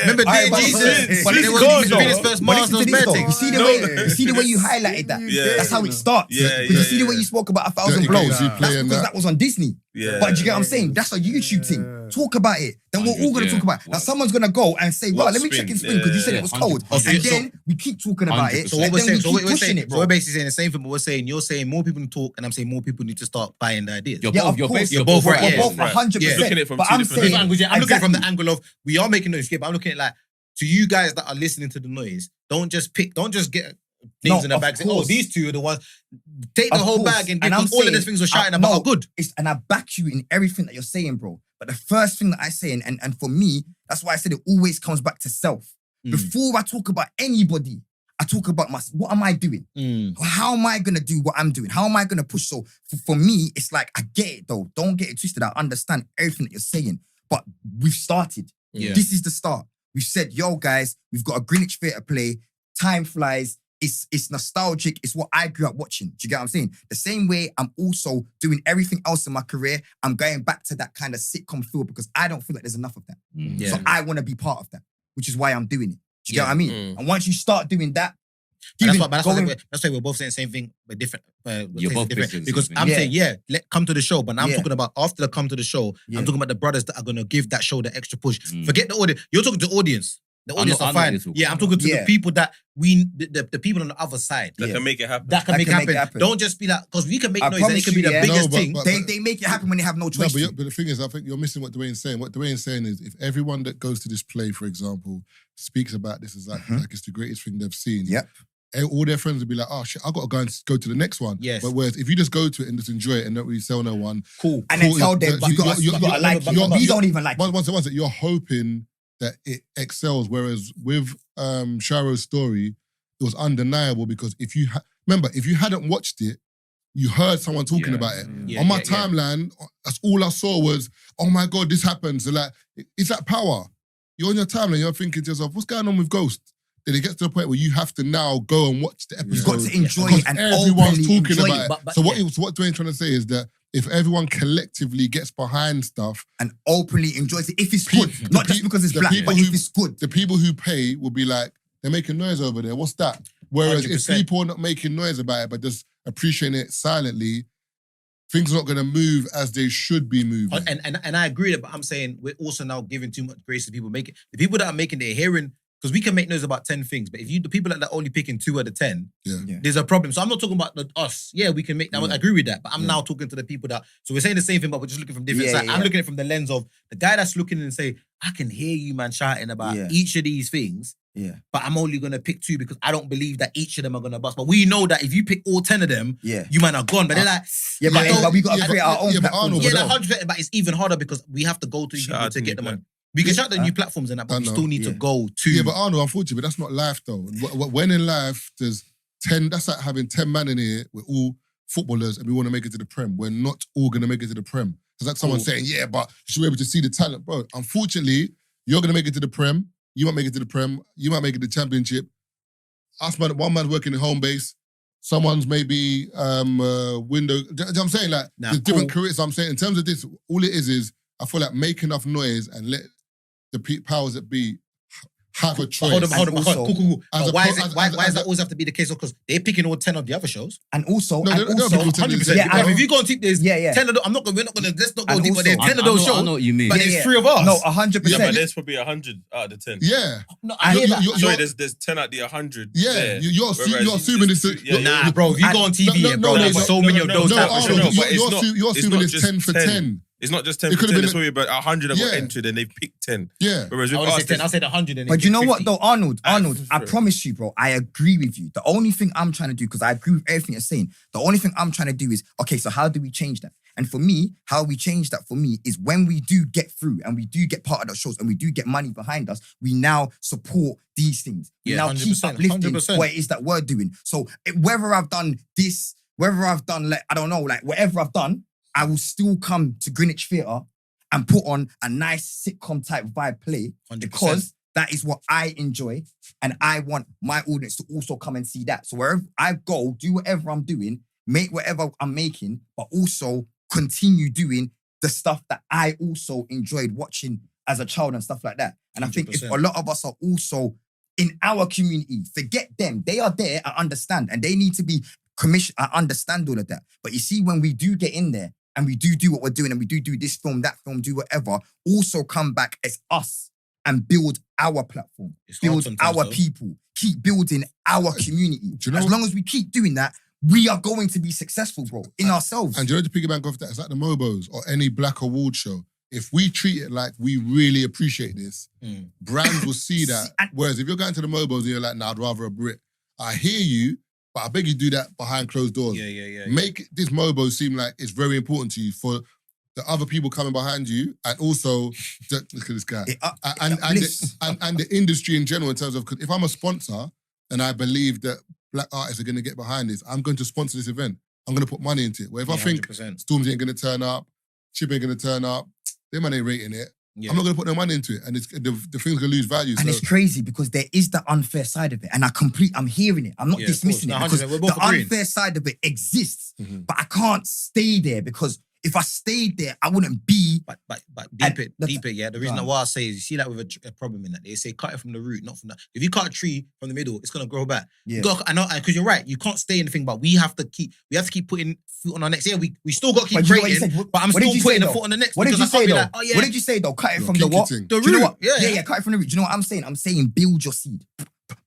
S3: Remember
S1: Alright, but
S3: Jesus?
S1: listen,
S3: But
S1: listen
S3: they
S1: to
S3: were
S1: this
S3: his
S1: though.
S3: first
S1: But
S3: Mars
S1: listen to
S3: was
S1: this though.
S3: betting.
S1: You see the way you highlighted that.
S6: Yeah.
S1: That's how it starts.
S6: Yeah,
S1: Because you see the
S6: yeah.
S1: way you spoke about 1,000
S4: Dirty
S1: blows.
S4: Crazy
S1: That's
S4: playing
S1: because
S4: that.
S1: that was on Disney.
S6: Yeah.
S1: But do you get what I'm saying? That's a YouTube thing. Talk about it. Then we're all going to talk about it. Now someone's going to go and say, well,
S6: What
S1: let me
S6: Spin?
S1: check in Spin because you said
S7: Yeah,
S1: it was cold.
S7: 100%.
S1: And then we keep talking about it.
S3: So what
S1: and
S3: we're
S1: then
S3: saying,
S1: we
S3: so
S1: keep
S3: we're
S1: pushing
S3: saying,
S1: it,
S3: so
S1: bro.
S3: we're basically saying the same thing, but we're saying you're saying more people need to talk, and I'm saying more people need to start buying the ideas.
S7: You're
S1: Yeah,
S7: both,
S1: of
S7: you're
S1: course.
S7: basically
S3: You're both right.
S1: We're
S3: Yeah,
S1: both
S6: right.
S1: 100%.
S3: Yeah.
S6: Looking at it from
S1: But
S6: two
S1: I'm
S6: different
S1: saying,
S3: I'm looking at it from the
S1: exactly.
S3: angle of we are making noise, but I'm looking at it like to you guys that are listening to the noise. Don't just get names in the
S1: of
S3: bag. Say, oh,
S1: course.
S3: these two are the ones. Take the
S1: Of
S3: whole
S1: course.
S3: bag and
S1: And
S3: give
S1: I'm
S3: them all of the
S1: saying-
S3: things we're shouting
S1: no,
S3: about are good.
S1: And I back you in everything that you're saying, bro. But the first thing that I say, and for me, that's why I said it always comes back to self. Before I talk about anybody, I talk about what am I doing? How am I gonna do what I'm doing? How am I gonna push? So for me, it's like I get it though. Don't get it twisted. I understand everything that you're saying. But we've started.
S3: Yeah.
S1: This is the start. We've said, yo, guys, we've got a Greenwich Theatre play. Time flies. It's nostalgic. It's what I grew up watching. Do you get what I'm saying? The same way I'm also doing everything else in my career, I'm going back to that kind of sitcom feel because I don't feel like there's enough of that.
S3: Yeah.
S1: So I want to be part of that, which is why I'm doing it. Do you get
S3: Yeah.
S1: what I mean? And once you start doing that,
S3: And
S1: giving-
S3: that's
S1: going-
S3: why we're both saying the same thing, but different.
S7: You're both
S3: different.
S7: basically the
S3: Because
S7: same
S3: I'm
S1: thing.
S3: saying, come to the show, but now I'm
S1: Yeah.
S3: talking about after they come to the show,
S1: Yeah.
S3: I'm talking about the brothers that are going to give that show the extra push.
S7: Mm.
S3: Forget the audience. You're talking to the audience. The
S7: I
S3: audience
S7: know- I
S3: are
S7: know what
S3: fine.
S7: you're talking
S3: Yeah, I'm
S7: about.
S3: talking to
S1: Yeah.
S3: the people that the people on the other side.
S6: That
S1: Yeah.
S6: can make it happen.
S3: That can make
S1: can make
S3: happen.
S1: it happen.
S3: Don't just be like, because we can make
S1: I
S3: noise and it
S1: promise
S3: can be
S1: you,
S3: the
S1: yeah.
S3: biggest
S4: No, but-
S3: thing.
S4: but-
S1: they make it happen when they have no
S4: No,
S1: choice.
S4: but the thing is, I think you're missing what Dwayne's saying. What Dwayne's saying is, if everyone that goes to this play, for example, speaks about this as like it's the greatest thing they've seen.
S1: Yep.
S4: All their friends would be like, "Oh shit, I got to go to the next one."
S3: Yes.
S4: But whereas if you just go to it and just enjoy it and don't really sell no one,
S3: Cool.
S1: and then
S4: cool,
S1: tell them,
S4: you-
S1: you gotta
S4: you-
S1: like it.
S4: you're-
S1: You don't even like it.
S4: once you're hoping that it excels. Whereas with Sharo's story, it was undeniable because if you remember, if you hadn't watched it, you heard someone talking
S7: Yeah.
S4: about it.
S3: Yeah,
S4: On my
S3: yeah, yeah.
S4: timeline, that's all I saw was, oh my God, this happened. So like, it's that power. You're on your timeline, you're thinking to yourself, what's going on with Ghost? Then it gets to the point where you have to now go and watch the episode.
S1: You've got to enjoy
S4: because
S1: it and
S4: everyone's
S1: openly
S4: talking
S1: enjoy
S4: about
S1: it.
S4: it.
S3: But
S4: So
S3: yeah.
S4: what Dwayne's trying to say is that if everyone collectively gets behind stuff,
S1: And openly enjoys it if it's
S4: Pe-
S1: good.
S4: the
S1: Not just
S4: pe-
S1: because it's
S4: the
S1: black,
S4: people
S1: but if
S4: who-
S1: it's good.
S4: the people who pay will be like, they're making noise over there. What's that? Whereas if
S3: 100%.
S4: people are not making noise about it, but just appreciating it silently, things are not going to move as they should be moving.
S3: And I agree that, but I'm saying we're also now giving too much grace to people making the people that are making their hearing, because we can make noise about 10 things, but if the people that are only picking 2 out of 10,
S1: Yeah.
S3: there's a problem. So I'm not talking about us. Yeah, we can make that. I agree with that, but I'm
S1: Yeah.
S3: now talking to the people that. So we're saying the same thing, but we're just looking from different
S1: Yeah,
S3: sides. I'm
S1: yeah.
S3: looking at it from the lens of the guy that's looking and say, I can hear you, man, shouting about
S1: Yeah.
S3: each of these things.
S1: Yeah.
S3: But I'm only gonna pick 2 because I don't believe that each of them are gonna bust. But we know that if you pick all 10 of them,
S1: Yeah.
S3: you might are gone. But they're like,
S1: Yeah, but,
S3: I don't-
S1: we got to
S4: yeah,
S1: create
S4: but-
S1: our own
S4: yeah, but
S1: platform.
S4: Arnold,
S3: yeah,
S4: but
S3: like 100%, but it's even harder because we have to go to
S6: Shout
S3: people
S6: out
S3: to
S6: to
S3: get
S6: you,
S3: them on.
S6: man.
S3: We can shout the new platforms and that, but
S4: I
S3: we
S4: know.
S3: still need to
S1: Yeah.
S3: go to.
S4: Yeah, but Arnold, unfortunately, that's not life though. When in life there's 10, that's like having 10 men in here. We're all footballers and we want to make it to the Prem. We're not all going to make it to the Prem. It's like someone saying, yeah, but you should be able to see the talent. Bro, unfortunately, you're going to make it to the Prem. You might make it to the Prem. You might make it to the Championship. One man's working in home base. Someone's maybe window. Do you know what I'm saying? Like,
S3: Nah,
S4: there's different
S3: cool.
S4: careers. So I'm saying in terms of this, all it is I feel like make enough noise and let the powers that be have a choice.
S3: Hold on.
S1: also-
S3: Cool.
S4: As
S3: But
S4: a
S3: why
S4: pro-
S3: is that always have to be the case? Because they're picking all 10 of the other shows.
S1: And also,
S4: No,
S1: and
S4: they're
S1: also,
S4: people tell me
S3: 100%.
S1: Yeah,
S3: Because
S1: and-
S3: if you go on TikTok, there's 10 of them. We're not gonna. Let's not go
S1: And
S3: deep. But there's
S1: also-
S3: 10 of those
S7: I
S3: shows.
S7: know what you mean.
S3: But
S1: Yeah,
S3: there's
S1: yeah.
S3: 3 of us.
S1: No,
S6: Yeah,
S1: 100%.
S6: but there's probably 100 out of the 10.
S4: Yeah.
S3: No, I hear that.
S6: Sorry, there's 10 out of the 100.
S4: Yeah,
S6: there.
S4: you're
S6: Whereas
S4: assuming
S6: it's
S4: it's
S6: just-
S3: Nah, bro. If you go on TV,
S4: No,
S3: yeah, bro,
S4: no,
S3: there's
S4: no,
S3: so many of those
S4: No,
S3: type of
S4: Arnold,
S3: shows.
S6: but it's not-
S4: you're
S6: it's
S4: assuming
S6: not
S4: it's
S6: just
S4: 10 for
S6: 10.
S4: 10.
S6: It's not just 10
S4: It
S6: for
S4: could've
S6: 10,
S4: been
S6: it's probably about 100 have got
S4: Yeah.
S6: entered and they've picked 10.
S4: Yeah.
S6: Whereas with
S3: I would say
S6: us,
S3: 10. I said 100. And
S1: But you know what
S3: 50.
S1: though, Arnold,
S6: for
S1: I
S6: sure.
S1: promise you, bro, I agree with you. The only thing I'm trying to do, because I agree with everything you're saying, the only thing I'm trying to do is, okay, so how do we change that? And for me, how we change that for me is when we do get through and we do get part of the shows and we do get money behind us, we now support these things. We
S3: Yeah,
S1: now
S3: 100%,
S1: keep uplifting
S3: 100%.
S1: what it is that we're doing. So whether I've done this, whether I've done, like, I don't know, like whatever I've done, I will still come to Greenwich Theatre and put on a nice sitcom type vibe play
S3: 100%.
S1: because that is what I enjoy and I want my audience to also come and see that. So wherever I go, do whatever I'm doing, make whatever I'm making, but also continue doing the stuff that I also enjoyed watching as a child and stuff like that. And I think if
S3: 100%.
S1: a lot of us are also in our community, forget them. They are there, I understand, and they need to be commissioned. I understand all of that. But you see, when we do get in there and we do what we're doing and we do this film, that film, do whatever, also come back as us and build our platform,
S3: It's hard
S1: build
S3: sometimes,
S1: our
S3: though.
S1: people, keep building our community.
S4: Do you know
S1: As
S4: what-
S1: long as we keep doing that, we are going to be successful, bro, in ourselves.
S4: And do you know to piggyback off that, it's like the Mobos or any Black Award show. If we treat it like we really appreciate this, brands will see that.
S1: and-
S4: Whereas if you're going to the Mobos and you're like, nah, I'd rather a Brit. I hear you, but I beg you do that behind closed doors.
S3: Yeah.
S4: Make this Mobo seem like it's very important to you for the other people coming behind you and also, look at this guy. And the industry in general in terms of, 'cause if I'm a sponsor and I believe that Black artists are going to get behind this, I'm going to sponsor this event. I'm going to put money into it. Where if I think
S3: 100%.
S4: Stormzy ain't going to turn up, Chip ain't going to turn up, them man ain't rating it.
S3: Yeah.
S4: I'm not going to put no money into it. And it's, the thing's going to lose value.
S1: And
S4: So
S1: it's crazy because there is the unfair side of it. And I'm hearing it. I'm not
S3: Yeah, of
S1: dismissing
S3: course.
S1: it
S3: No,
S1: because
S3: 100%. We're both
S1: the
S3: agreeing.
S1: unfair side of it exists.
S4: Mhm.
S1: But I can't stay there because if I stayed there, I wouldn't be.
S3: But
S1: And
S3: deep it, yeah. The reason
S1: Right.
S3: why I say is you see that with a problem in that they say cut it from the root, not from that. If you cut a tree from the middle, it's gonna grow back.
S1: Yeah.
S3: You gotta, I know, because you're right. You can't stay in the thing, but we have to keep putting foot on our necks. Yeah, we still got to keep
S1: But you know what you
S3: creating.
S1: said?
S3: But I'm
S1: What did
S3: still
S1: you
S3: putting
S1: say,
S3: the
S1: though?
S3: foot on the neck.
S1: What did
S3: because
S1: you
S3: I can't
S1: say
S3: be
S1: though?
S3: like, oh, yeah.
S1: What did you say though? Cut it
S4: Your
S1: from the
S4: kinky
S1: what?
S4: thing.
S3: The
S1: Do you know
S3: root,
S1: what?
S3: yeah.
S1: Yeah, cut it from the root. Do you know what I'm saying? I'm saying build your seed.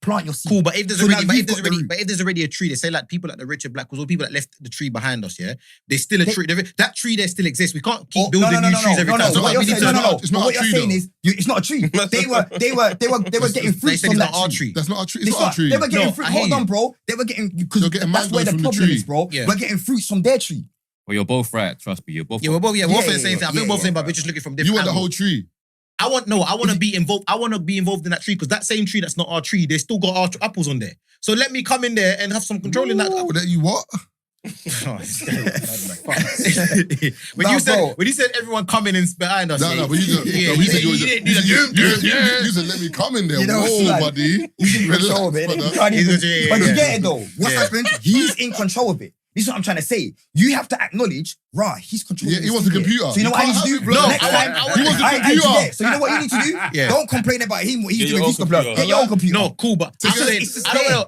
S1: Plant your seed.
S3: Cool, but if there's
S1: So now
S3: already, but
S1: you've
S3: if there's
S1: got the
S3: already,
S1: root.
S3: but if there's already a tree, they say like people like the Richard Black, because all people that left the tree behind us, yeah, there's still a tree. That tree there still exists. We can't keep building new trees every time. So
S1: What
S3: we
S1: you're
S3: need
S1: saying,
S3: to.
S1: no.
S4: It's not
S1: What
S4: a
S1: you're
S4: tree,
S1: saying
S4: though.
S1: is, it's not a tree. They were getting
S3: They
S1: fruits
S3: said
S1: from
S3: it's
S1: that
S3: not our
S1: tree.
S3: tree.
S4: that's not a tree. It's
S1: It's
S4: not a
S1: not.
S4: tree.
S1: They were getting
S3: No,
S1: fruit.
S3: I hear
S1: Hold
S3: you.
S1: on, bro. They were getting because
S4: You're getting
S1: that's where the
S4: mangoes from the
S1: problem
S4: tree.
S1: is, bro.
S3: Yeah.
S1: We're getting fruits from their tree.
S7: Well, you're both right. Trust me, you're both.
S3: Yeah, we're both
S1: Yeah,
S3: saying the
S1: yeah,
S3: same thing. I think
S1: yeah,
S3: we're both
S1: yeah.
S3: saying, but we're just looking from
S4: You
S3: different
S4: want the
S3: angles.
S4: whole tree.
S3: I want to be involved. I want to be involved in that tree because that same tree that's not our tree, they still got our apples on there. So let me come in there and have some control in that.
S4: Oh, that you what?
S3: when
S1: Nah,
S3: you said everyone coming in behind us,
S4: No, but you said,
S3: yeah,
S4: no, we said
S3: you
S4: you said, let me come in there.
S1: You know
S4: Whoa,
S1: what's
S4: buddy.
S1: He's in control of it.
S4: Relax,
S1: You
S4: brother.
S1: can't even-
S3: Yeah,
S1: But you
S3: yeah.
S1: get it though. What's
S3: Yeah.
S1: happened? He's in control of it. This is what I'm trying to say. You have to acknowledge, he's controlling.
S4: Yeah, he
S1: this
S4: wants a
S1: thing here.
S4: computer.
S1: So you know
S4: You
S1: what I need
S4: can't
S1: to
S4: have
S1: do?
S4: it, bro.
S1: Next
S3: I
S1: time,
S3: want
S4: He wants a
S1: I
S4: computer.
S1: get it. So you know what you need to do?
S3: Yeah.
S1: Don't complain about him. What he's
S6: Get
S1: doing.
S6: your
S1: He's
S6: own
S1: got
S6: computer.
S1: Get your own computer.
S3: No, cool, but I'm
S1: It's
S3: saying
S1: just
S3: I don't
S1: there.
S3: know.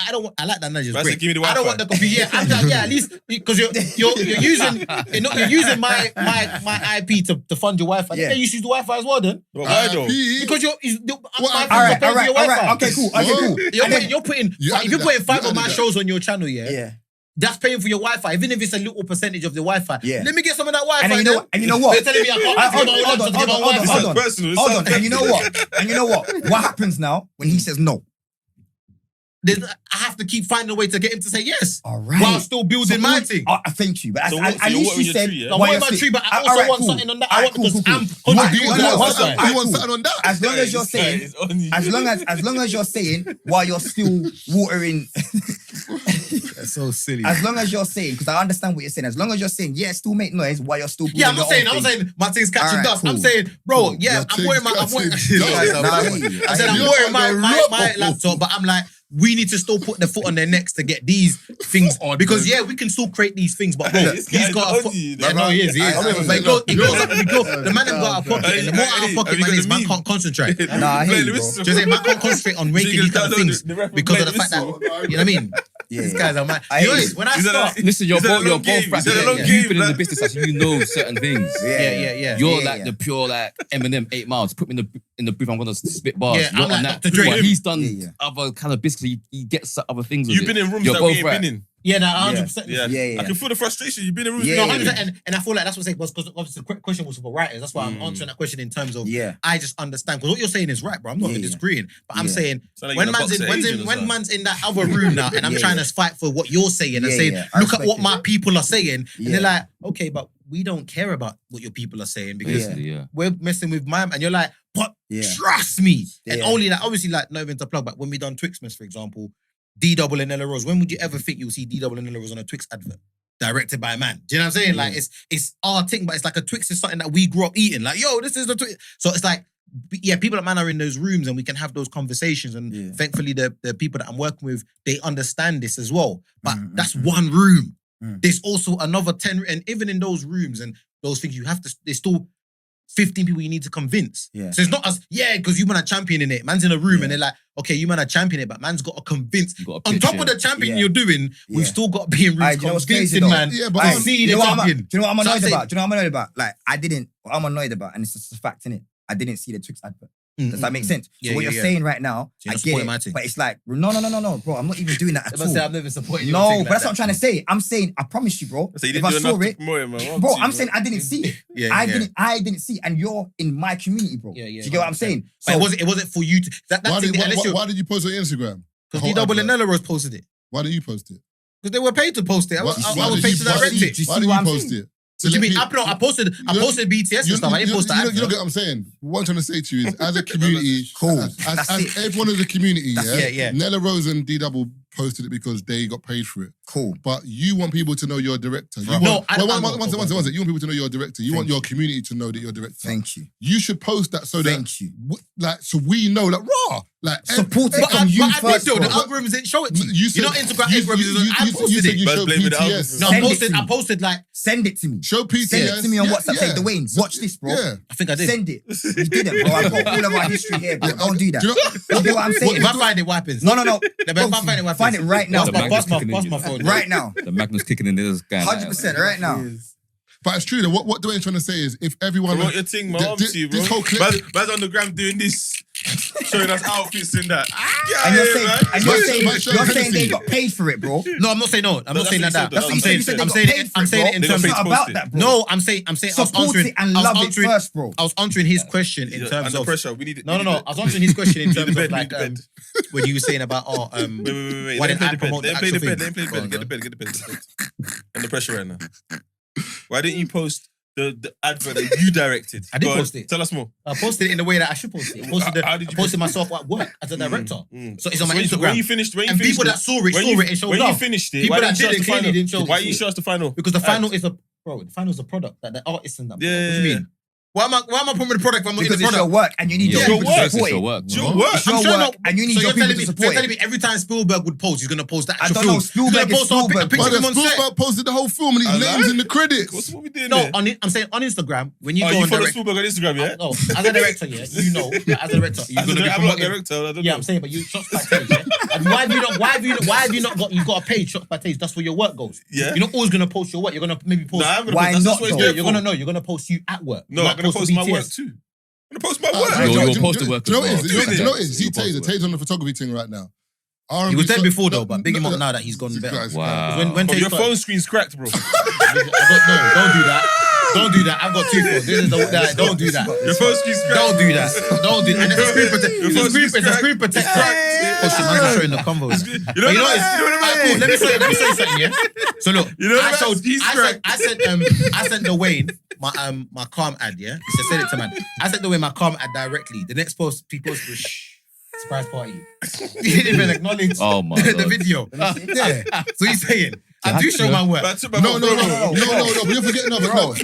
S3: I don't want. I like that analogy. It's
S6: Man said,
S3: great.
S6: give me the
S3: I don't
S6: Wi-Fi.
S3: want the computer. Yeah, I'm like, yeah, at least because you're using my IP to fund your Wi-Fi.
S1: Yeah.
S3: Yeah, you use the Wi-Fi as well, then.
S6: But why though?
S3: Because you're
S4: What
S3: my
S4: IP?
S3: phone's paying for your Wi-Fi.
S1: Okay, cool. Okay, cool.
S3: You're putting
S4: You
S3: if
S4: added
S3: you're
S4: that.
S3: putting 5
S4: You
S3: of my
S4: added that.
S3: shows on your channel, yeah,
S1: Yeah.
S3: that's paying for your Wi-Fi, even if it's a little percentage of the Wi-Fi.
S1: Yeah.
S3: Let me get some of that Wi-Fi.
S1: And then you know what? And you know what?
S3: They're telling me I can't
S1: Hold
S3: get my
S1: on,
S3: laptop to get my
S1: hold on,
S3: Wi-Fi.
S1: hold on.
S6: Personal. It's
S1: Hold
S6: so
S1: on. And you know what? And you know what? What happens now when he says no?
S3: I have to keep finding a way to get him to say yes.
S1: All right.
S3: While still building my thing.
S1: Thank you. But
S6: So
S1: at
S6: what- so you're
S1: least
S6: watering
S1: you
S6: your
S1: said.
S6: tree, yeah?
S3: I
S1: why
S3: want
S1: you're
S3: my
S1: still-
S3: tree, but I
S1: All
S3: also
S1: right,
S3: want
S1: cool.
S3: something on that.
S1: All
S3: I
S1: right,
S3: want because
S1: cool, cool,
S3: I'm
S1: cool.
S4: You
S3: contributing to that
S4: want
S3: Wi-Fi.
S4: something- you want something on that?
S1: As long as you're saying,
S6: It's on you.
S1: as long as you're saying, while you're still watering,
S3: That's so silly.
S1: as long as you're saying, because I understand what you're saying. As long as you're saying, yeah, still make noise while you're still.
S3: Yeah, I'm
S1: building
S3: not saying.
S1: your
S3: I'm
S1: own
S3: not
S1: thing.
S3: saying my thing's catching
S1: Alright,
S3: dust. I'm
S1: cool.
S3: saying, bro, yeah,
S4: Your
S3: I'm
S4: thing's
S3: wearing my.
S4: catching dust.
S3: I said I'm
S1: Nah,
S3: wearing my laptop, but I'm like, we need to still put the foot on their necks to get these things on. Because we can still create these things, but bro,
S6: This
S3: he's
S6: guy's
S3: got a
S6: on you,
S3: yeah, no, he is. But it goes up, the man has got a pocket, and the more out of pocket man is, man can't concentrate.
S1: Nah, I hear you, bro.
S3: Just say, man can't concentrate on making these kind of things because of the fact that, you know what I mean? These guys are mad. When I start,
S7: Listen, you're both
S6: game.
S7: You've been in the business, so you know certain things.
S3: yeah.
S7: You're like the pure like Eminem 8 Miles. Put me in the booth. I'm gonna spit bars.
S3: Yeah,
S7: You're
S3: I'm
S7: on
S3: like
S7: that.
S3: Dr. Dre.
S7: But he's done other kind of business. He gets other things. With
S6: You've been in rooms
S7: You're
S6: that we
S7: both
S6: ain't
S7: right.
S6: been in.
S3: yeah, no, 100%.
S6: Yeah. I can feel the frustration. You've been in rooms.
S1: Yeah,
S3: No,
S6: we ain't
S3: 100%.
S6: been in.
S3: And I feel like that's what I'm saying, because obviously the question was for writers. That's why I'm answering that question in terms of I just understand. Because what you're saying is right, bro. I'm not even disagreeing. But I'm saying
S6: Sound like
S3: when
S6: you're in a boxer agent or
S3: when
S6: something.
S3: man's in that other room now and I'm trying to fight for what you're saying and saying,
S1: I
S3: look at
S1: respect
S3: what
S1: it.
S3: my people are saying. And they're like, okay, but we don't care about what your people are saying because
S7: Basically,
S3: we're messing with mine. And you're like, but
S1: Yeah.
S3: trust me. And
S1: Yeah.
S3: only like, obviously, like, not even to plug, but when we done Twixmas, for example, D-Double and Ella Rose, when would you ever think you'll see D-Double and Ella Rose on a Twix advert? Directed by a man. Do you know what I'm saying? Like, it's our thing, but it's like a Twix is something that we grew up eating. Like, yo, this is the Twix. So it's like, people at man are in those rooms and we can have those conversations. And thankfully, the people that I'm working with, they understand this as well. But that's one room. There's also another 10, and even in those rooms and those things, you have to, there's still 15 people you need to convince.
S1: Yeah.
S3: So it's not as, because you man are championing it. Man's in a room and they're like, okay, you man are championing it, but man's got to convince.
S7: You gotta
S3: On
S7: pitch
S3: top
S7: it.
S3: of the champion
S1: Yeah.
S3: you're doing, we've still got to be in rooms
S1: Do you know what's crazy
S3: convincing,
S1: though?
S3: man.
S4: Yeah, but
S3: I
S4: I'm-
S3: see
S1: you
S3: the
S1: know what I'm,
S3: champion.
S1: do you know what I'm
S3: So
S1: annoyed
S3: saying-
S1: about? Do you know what I'm annoyed about? Like, what I'm annoyed about, and it's just a fact, innit? I didn't see the Twix advert. Does that make sense?
S3: Yeah,
S1: So what
S3: yeah,
S1: you're
S3: yeah.
S1: saying right now,
S3: So you're
S1: I
S3: not
S1: get
S3: supporting my
S1: it,
S3: team?
S1: but it's like, no, bro, I'm not even doing that at all.
S3: I've never supported your
S1: No,
S3: thing
S1: but
S3: like
S1: that's
S3: that.
S1: what I'm trying to say. I'm saying, I promise you, bro.
S6: So you
S1: if
S6: didn't
S1: I
S6: do
S1: saw
S6: enough to
S1: it,
S6: promote him, man.
S1: bro, I'm saying I didn't see it.
S3: Yeah,
S1: I
S3: yeah.
S1: didn't see it, and you're in my community, bro.
S3: Yeah, yeah.
S1: Do you get what I'm saying?
S3: But it wasn't for you to.
S4: Why did you post it on Instagram?
S3: Because D-Double and Nella Rose posted it.
S4: Why didn't you post it?
S3: Because they were paid to post it. I was paid to direct it.
S1: you
S4: Why
S1: see
S4: did
S1: what
S4: you
S1: I'm
S4: post
S1: saying?
S4: it?
S3: What do you mean? I posted BTS and stuff. I didn't post that.
S4: You know what I'm saying? What I'm trying to say to you is, as a community,
S1: Cool.
S4: as
S1: That's it.
S4: everyone is a community,
S3: yeah.
S4: Nella Rose and D-Double posted it because they got paid for it.
S1: Cool.
S4: But you want people to know you're a director. You
S3: No,
S4: want, one second. You want people to know you're a director. You want your community to know that you're a director.
S1: Thank you.
S4: You should post that so
S1: Thank you.
S4: so we know, like, raw. Like,
S1: Support it
S3: But
S1: from you
S3: I
S1: first,
S3: did though.
S1: bro.
S3: The algorithms didn't show it to you.
S4: You said,
S3: know, Instagram algorithms. I posted
S4: said
S3: it.
S4: you
S6: But
S4: showed
S6: blame it on
S4: PTS.
S3: No,
S1: Send it to me.
S3: I posted like.
S1: Send it to me.
S4: Show PTS.
S1: Send it to me on WhatsApp. Say,
S4: Yeah.
S1: Dwayne, watch this, bro.
S4: Yeah.
S3: I think I did.
S1: Send it. You didn't, bro. I've got all of our history here, bro. Don't do that.
S4: Do you know-
S1: You get what I'm saying?
S3: If I find it, what happens?
S1: No.
S3: If I find it, what
S1: Find it right now.
S7: The
S3: Pass
S7: Magnus
S3: my
S7: kicking in
S3: phone.
S1: Right now.
S7: The Magnus kicking in this guy.
S1: 100% right now.
S4: But it's true though. What Dwayne's trying to say is, if everyone
S6: Promote your thing, man.
S4: Th-
S6: I'm
S4: th-
S6: to you, bro.
S4: this whole clip-
S6: Man's on the gram doing this, showing us outfits and that.
S1: And you're
S6: Yeah,
S1: saying,
S6: man.
S1: and you're
S4: But-
S1: saying,
S4: but show
S1: you're
S4: Hennessy.
S1: saying they got paid for it, bro.
S3: No, I'm not saying no. I'm not saying
S6: that's
S3: that.
S6: what you
S1: That's
S6: said,
S1: what you said.
S3: I'm
S1: they
S3: saying
S1: got
S3: it.
S1: paid for
S3: I'm saying it in
S6: They got
S3: terms
S6: paid
S1: It's
S3: of.
S6: to
S1: not
S6: post
S1: about
S6: it.
S1: that, bro.
S3: No, I'm saying. I was
S1: Support
S3: answering.
S1: it and
S3: I was
S1: love it
S3: answering-
S1: first, bro.
S3: I was answering his question in terms
S6: Under
S3: of.
S6: pressure. We need it.
S3: No. I was answering his question in
S6: Need
S3: terms
S6: the
S3: of
S6: bed,
S3: like
S6: need the
S3: when you were saying about
S6: Wait.
S3: why
S6: Let
S3: didn't
S6: him
S3: I
S6: play the
S3: promote
S6: bed.
S3: the
S6: Let him play the
S3: actual
S6: bed.
S3: thing?
S6: Let him play the
S3: Go on,
S6: bed. Get the bed. Get the bed. Under pressure right now. Why didn't you post the advert that you directed?
S3: I did
S6: Go on,
S3: post it.
S6: Tell us more.
S3: I posted it in the way that I should post it.
S6: How did you
S3: I posted myself at work as a director. So it's on my Instagram.
S6: When you finished,
S3: And people that saw it and showed
S6: when
S3: love.
S6: you finished it,
S3: People
S6: why
S3: that
S6: didn't you show us
S3: didn't
S6: the
S3: clearly
S6: final?
S3: didn't show
S6: Why
S3: it.
S6: didn't you show us the final?
S3: Because the final is the final is a product that the artists and that.
S6: Yeah.
S3: What do you mean? Why am I promoting the product if I'm not in
S1: Because
S3: the
S1: it's your
S3: product?
S1: work and you need
S6: It's
S1: your
S6: your
S1: people to
S6: work.
S1: support
S7: It's your
S1: it.
S7: work.
S6: It's your work.
S1: It's your work and you need your people to support
S3: You're telling
S1: it.
S3: me every time Spielberg would post, he's going to post the
S1: I
S3: actual
S1: don't
S3: film.
S1: know, Spielberg
S3: He's
S1: is
S3: going to post a
S1: Spielberg,
S3: picture
S4: But
S3: of him on set.
S4: Spielberg posted the whole film and his
S6: Hello?
S4: name's in the credits.
S6: What's what we doing
S3: No,
S6: there?
S3: I'm saying on Instagram, when you
S6: Oh,
S3: go
S6: you
S3: on
S6: follow
S3: direct...
S6: Spielberg on Instagram, yeah?
S3: No, as a director, yeah, you know, as a director, you're
S6: I'm
S3: going to be
S6: not a
S3: promoting...
S6: director. I don't
S3: Yeah,
S6: know.
S3: I'm saying, but you shots by page, yeah? And why have you not got a page shots by page? That's where your work goes.
S6: Yeah.
S3: You're not always gonna post your work. You're gonna maybe post.
S6: No, I'm gonna
S1: Why
S6: post.
S1: not,
S6: That's what it's
S1: though?
S3: Yeah,
S6: there
S3: you're
S6: for.
S3: gonna know. You're gonna post you at work.
S6: No,
S3: You're
S6: I'm
S3: not
S6: gonna post my
S3: BTS.
S6: work too. I'm gonna post my
S7: You're-
S6: work.
S7: you're post the work
S4: Do you know
S7: as
S4: what
S7: well.
S4: it is? Do you know what it is?
S7: You're supposed to work.
S4: Taze on the photography thing right now.
S3: He was dead before though, but big him up now that he's gone better.
S7: Wow.
S3: When
S6: Bro,
S3: Taze
S6: your
S3: started-
S6: phone screen's cracked, bro.
S3: don't do that. Don't do that. I've got 2 phones. This is don't do that.
S6: Your phone screen's cracked.
S3: Don't do that. Don't do that. And it's a screen protect.
S6: Your
S3: It's a
S6: phone
S3: screen
S6: screen's
S3: protect.
S6: cracked.
S3: Oh shit, man's showing the convo.
S6: You know what?
S3: Alright, cool. Let me show you something, yeah? So look,
S6: You know
S3: I
S6: that?
S3: showed,
S6: He's
S3: I sent Dwayne my Calm ad, yeah? He said, send it to man. I sent Dwayne my Calm ad directly. The next post, people was surprise party. He didn't even acknowledge
S7: Oh my
S3: the
S7: God.
S3: video. Yeah. So he's saying, I do show my work.
S6: But I took my
S4: No,
S6: phone,
S4: no,
S6: bro.
S4: no, but you're forgetting. No,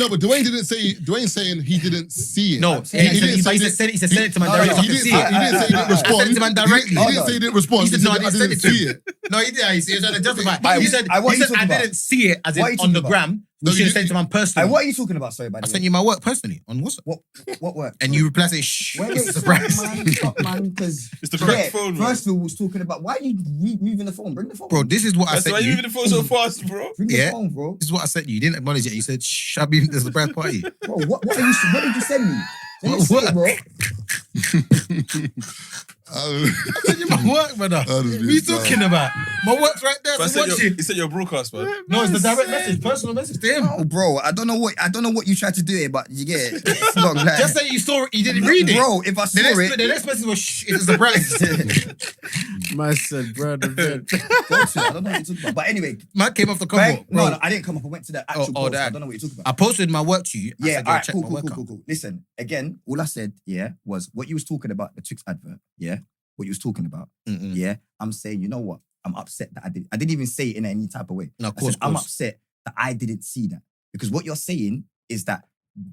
S4: but Dwayne didn't say. Dwayne's saying he didn't see it.
S3: No,
S4: he didn't say
S3: he
S4: it.
S3: said send it to man
S1: No,
S3: directly.
S1: no,
S4: He didn't say he didn't respond.
S3: I sent it to man directly.
S4: He didn't say he didn't respond.
S3: He said, no, I didn't send it to
S4: see
S3: him.
S4: it.
S3: No, he did. He was trying to justify.
S1: Aye,
S3: He said,
S1: aye, what are you
S3: I
S1: talking about?
S3: didn't see it as in
S1: What are you
S3: on the
S1: talking
S3: gram.
S4: No,
S3: You should
S4: you
S3: have sent it to man personally.
S1: What are you talking about? Sorry, by
S3: I
S1: the way.
S3: sent you my work personally on WhatsApp.
S1: What work?
S3: And you replied saying, shh,
S1: Wait,
S3: it's a surprise.
S1: stop, man, because
S6: It's the correct phone, bro.
S1: First of all, was talking about why are you moving the phone? Bring the phone,
S3: Bro, this is what I
S6: That's why
S3: sent
S6: you
S3: you.
S6: moving the phone so fast, bro.
S1: Bring
S3: Yeah.
S1: the phone, bro.
S3: This is what I sent you. You didn't acknowledge it. You said, shh, I've been to the surprise party.
S1: Bro, what did you send me? Let me see
S3: What?
S1: it, bro.
S3: I sent you my work, brother.
S4: That is
S3: What are you talking about? My work's right there.
S6: But
S3: So watch it.
S6: he said your broadcast, man.
S3: No, it's the direct message, personal message to him.
S1: Oh, bro, I don't know what you tried to do here, but you get it. It's not like,
S3: Just say you saw it, you didn't read it.
S1: bro. If I saw
S3: The
S1: it,
S3: next message was, shh, it's a surprise.
S2: Man said, bro, the bed.
S1: I don't know what you're talking about. But anyway,
S3: Man came off the cover.
S1: no, I didn't come up. I went to the actual
S3: Oh,
S1: post.
S3: that.
S1: I don't know what you're talking
S3: I
S1: about.
S3: posted my work to you. I
S1: Yeah,
S3: said,
S1: all right,
S3: check
S1: cool,
S3: my
S1: cool,
S3: work
S1: cool,
S3: out.
S1: cool. Listen, again, all I said, was what you was talking about, the Twix advert, what you was talking about,
S3: Mm-mm.
S1: I'm saying, you know what? I'm upset that I didn't even say it in any type of way.
S3: No, of
S1: I
S3: course,
S1: said, I'm upset that I didn't see that. Because what you're saying is that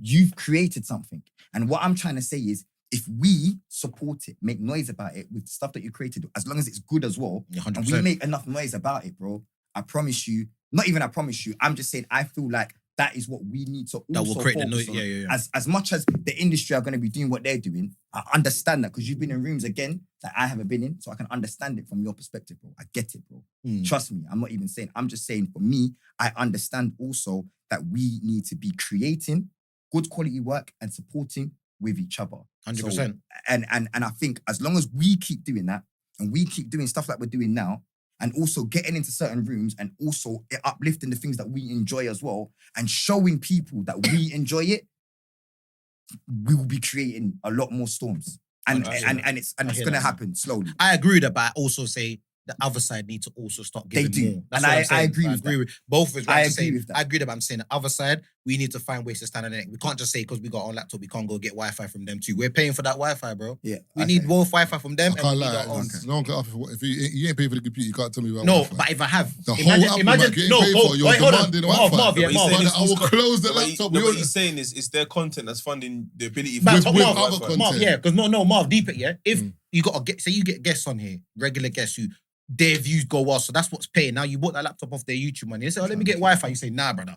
S1: you've created something. And what I'm trying to say is, if we support it, make noise about it with stuff that you created, as long as it's good as well,
S3: Yeah,
S1: and
S3: 100%.
S1: we make enough noise about it, bro, I promise you, not even I promise you, I'm just saying I feel like that is what we need to also
S3: That will create the
S1: focus
S3: noise.
S1: on.
S3: Yeah.
S1: As much as the industry are going to be doing what they're doing, I understand that because you've been in rooms again that I haven't been in, so I can understand it from your perspective, bro. I get it, bro.
S3: Mm.
S1: Trust me, I'm not even saying. I'm just saying for me, I understand also that we need to be creating good quality work and supporting with each other.
S3: 100%.
S1: And I think as long as we keep doing that and we keep doing stuff like we're doing now, and also getting into certain rooms and also uplifting the things that we enjoy as well and showing people that we enjoy it, we will be creating a lot more storms. And
S6: I hear
S1: it's
S3: I
S1: going
S3: hear
S1: to
S3: that.
S1: happen slowly.
S3: I agree with that, but I also say the other side need to also start
S1: They
S3: giving
S1: do.
S3: more. That's
S1: And
S3: what
S1: I
S3: I'm saying.
S1: agree
S3: I
S1: with
S3: agree
S1: that.
S3: with both of us.
S1: I
S3: I'm just
S1: agree
S3: saying-
S1: with that.
S3: I agree that, but I'm saying the other side, we need to find ways to stand on it. We can't just say because we got on laptop, we can't go get Wi-Fi from them too. We're paying for that Wi-Fi, bro.
S1: Yeah.
S3: We need both Wi-Fi from them.
S4: I can't
S3: and we
S4: lie.
S3: need our own.
S4: No one can ask if you ain't paying for the computer, you can't tell me about
S3: No,
S4: Wi-Fi.
S3: but if I have,
S4: The whole app might get
S3: no,
S4: paid
S3: go,
S4: for. You're
S3: wait, hold on.
S4: demanding
S3: Marv,
S4: Wi-Fi.
S3: Marv, yeah,
S6: No, but he's
S3: Marv.
S6: saying
S4: Brother, I will close the
S6: No, but
S4: laptop.
S6: what he's saying is, it's their content that's funding the ability for
S3: But
S6: us to
S4: with
S6: use
S3: Marv,
S4: other
S6: Wi-Fi.
S4: content.
S3: Marv, yeah, because no, Marv, deep it, yeah. If
S4: Mm.
S3: you got say you get guests on here, regular guests who their views go well, so that's what's paying. Now you bought that laptop off their YouTube money. They say, oh, let me get Wi-Fi. You say, nah, brother.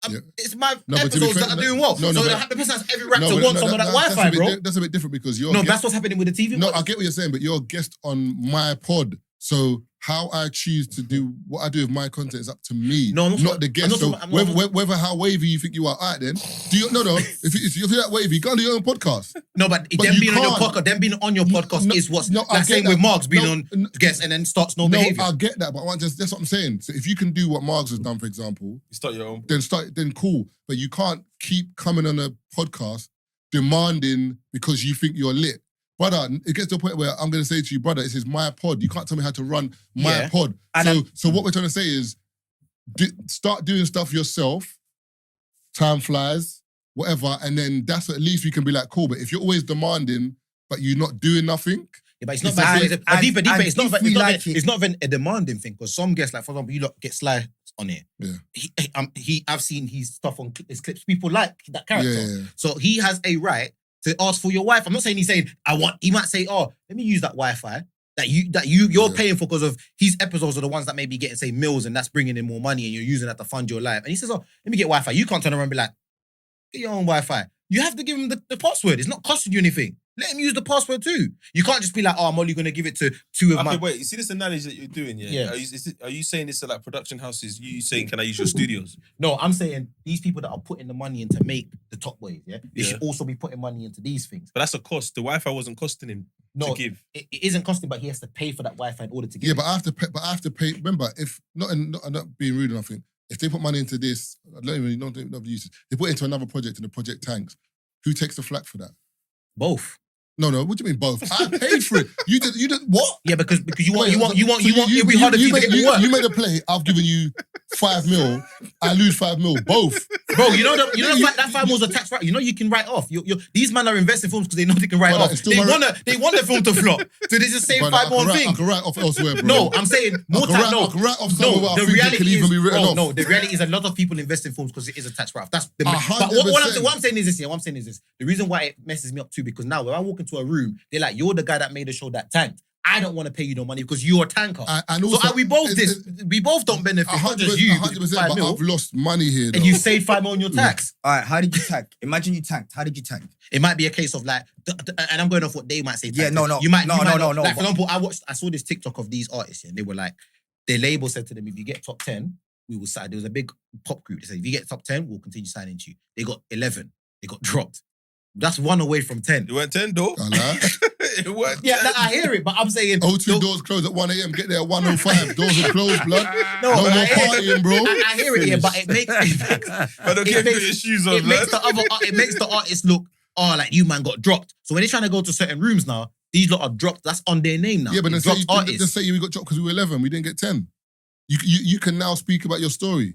S4: Yeah.
S3: It's my
S4: No, but to be
S3: episodes
S4: fair-
S3: that are doing well.
S4: no,
S3: so
S4: but-
S3: the person has every right
S4: No,
S3: to
S4: but
S3: want some of that Wi-Fi, bro.
S4: That's a bit different because you're
S3: No, that's what's happening with the TV.
S4: No, I get what you're saying, but you're a guest on my pod. So how I choose to do what I do with my content is up to me,
S3: No, I'm not
S4: not
S3: talking-
S4: the
S3: I'm
S4: guest.
S3: not
S4: So
S3: talking- I'm not-
S4: whether how wavy you think you are, alright then. Do you no? If you're that wavy, go on your own podcast.
S3: No, but
S4: But
S3: them
S4: you
S3: being on your
S4: can't.
S3: podcast, them being on your podcast
S4: No,
S3: is what's
S4: no, I
S3: like
S4: get
S3: saying
S4: that.
S3: with Marks being
S4: No,
S3: on
S4: no.
S3: guests and then starts no
S4: No,
S3: behavior.
S4: I get that, but that's what I'm saying. So if you can do what Margs has done, for example,
S6: You start your own.
S4: then cool. But you can't keep coming on a podcast demanding because you think you're lit. Brother, it gets to a point where I'm going to say to you, brother, this is my pod. You can't tell me how to run my
S3: Yeah.
S4: pod.
S1: And
S4: So what we're trying to say is start doing stuff yourself. Time flies, whatever. And then that's at least we can be like, cool. But if you're always demanding, but you're not doing nothing,
S3: Yeah, but it's not
S1: It's
S3: bad.
S1: and-
S3: Deeper.
S1: and
S3: It's not.
S1: if we like it-
S3: It's not even a demanding thing because some guests, like for example, you lot get Sly on it.
S4: Yeah.
S3: I've seen his stuff on his clips. People like that character,
S4: Yeah.
S3: so he has a right to ask for your Wi-Fi. I'm not saying he's saying I want. He might say, oh, let me use that Wi-Fi that you're
S4: Yeah.
S3: paying for because of his episodes are the ones that may be getting say mills and that's bringing in more money and you're using that to fund your life. And he says, oh, let me get Wi-Fi. You can't turn around and be like, get your own Wi-Fi. You have to give him the password. It's not costing you anything. Let him use the password too. You can't just be like, oh, I'm only going to give it to two of
S6: Okay,
S3: my...
S6: wait. You see this analogy that you're doing, yeah?
S3: Yeah.
S6: Are you saying this to like production houses? You saying, can I use your studios?
S3: No, I'm saying these people that are putting the money in to make the top ways, yeah? They
S6: Yeah.
S3: should also be putting money into these things.
S6: But that's a cost. The Wi-Fi wasn't costing him
S3: No,
S6: to give.
S3: it isn't costing, but he has to pay for that Wi-Fi in order to get
S4: Yeah,
S3: it.
S4: but I have to pay. Remember, if I'm not being rude or nothing. If they put money into this, I don't even know the uses. They put it into another project and the project tanks. Who takes the flack for that?
S3: Both.
S4: No, what do you mean both? I paid for it. You did what?
S3: Yeah, because you want
S4: So
S3: it'll be harder for you to get me work.
S4: You made a play. I've given you 5 mil. I lose 5 mil. Both,
S3: bro. You know that 5 mil is a tax write. You know you can write off. These men are investing films because they know they can write off. They want the film to flop, so they just say 5 more things.
S4: I can write off elsewhere, bro.
S3: No, I'm saying more tax.
S4: I can write off somewhere where I think it can even be written off.
S3: No, the reality is a lot of people invest in films because it is a tax write-off. That's the.
S4: 100%.
S3: But what I'm saying is this. Yeah, what I'm saying is this. The reason why it messes me up too, because now when I walk into a room, they're like, "You're the guy that made a show that tanked. I don't want to pay you no money because you're a tanker."
S4: And also,
S3: we both don't benefit. Not just you,
S4: 100%. But I've lost money here, though.
S3: and you saved 5 mil on your tax.
S1: All right, how did you tank? Imagine you tanked. How did you tank?
S3: It might be a case of like, and I'm going off what they might say.
S1: Yeah, no.
S3: You might,
S1: no.
S3: Like for example, I saw this TikTok of these artists, and they were like, their label said to them, if you get top 10, we will sign. There was a big pop group. They said, if you get top 10, we'll continue signing to you. They got 11. They got dropped. That's 1 away from 10.
S6: It went 10 though. It went 10.
S3: Yeah, I hear it, but I'm saying...
S4: O2 doors close at 1 a.m. Get there at 1:05. Doors are closed, blood.
S3: No
S4: more partying, bro.
S3: I hear it, yeah, but it makes...
S6: But don't give your shoes on,
S3: it makes the artist look, like you man got dropped. So when they're trying to go to certain rooms now, these lot are dropped. That's on their name now.
S4: Yeah, but then
S3: just
S4: say we got dropped because we were 11. We didn't get 10. You can now speak about your story.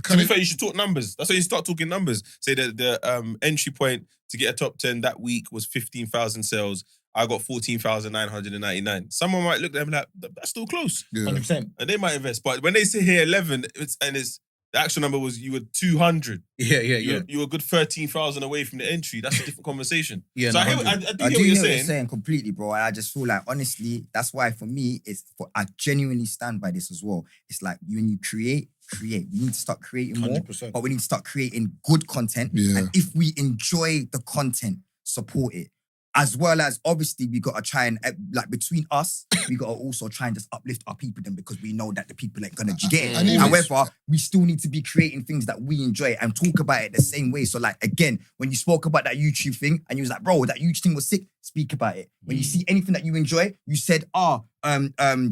S6: To be fair, you should talk numbers. That's why you start talking numbers. Say that the entry point to get a top 10 that week was 15,000 sales. I got 14,999. Someone might look at them like, that's still close.
S4: Yeah.
S3: 100%.
S6: And they might invest. But when they say here 11, the actual number was you were 200.
S3: Yeah.
S6: You were a good 13,000 away from the entry. That's a different conversation.
S3: Yeah,
S6: so I do hear what you're saying.
S1: Completely, bro. I just feel like, honestly, that's why for me, I genuinely stand by this as well. It's like when you create. We need to start creating more,
S3: 100%.
S1: but we need to start creating good content.
S4: Yeah.
S1: And if we enjoy the content, support it. As well as, obviously, we got to try and, like, between us, we got to also try and just uplift our people then because we know that the people ain't going to get it. However, we still need to be creating things that we enjoy and talk about it the same way. So, like, again, when you spoke about that YouTube thing and you was like, bro, that YouTube thing was sick, speak about it. When you see anything that you enjoy, you said,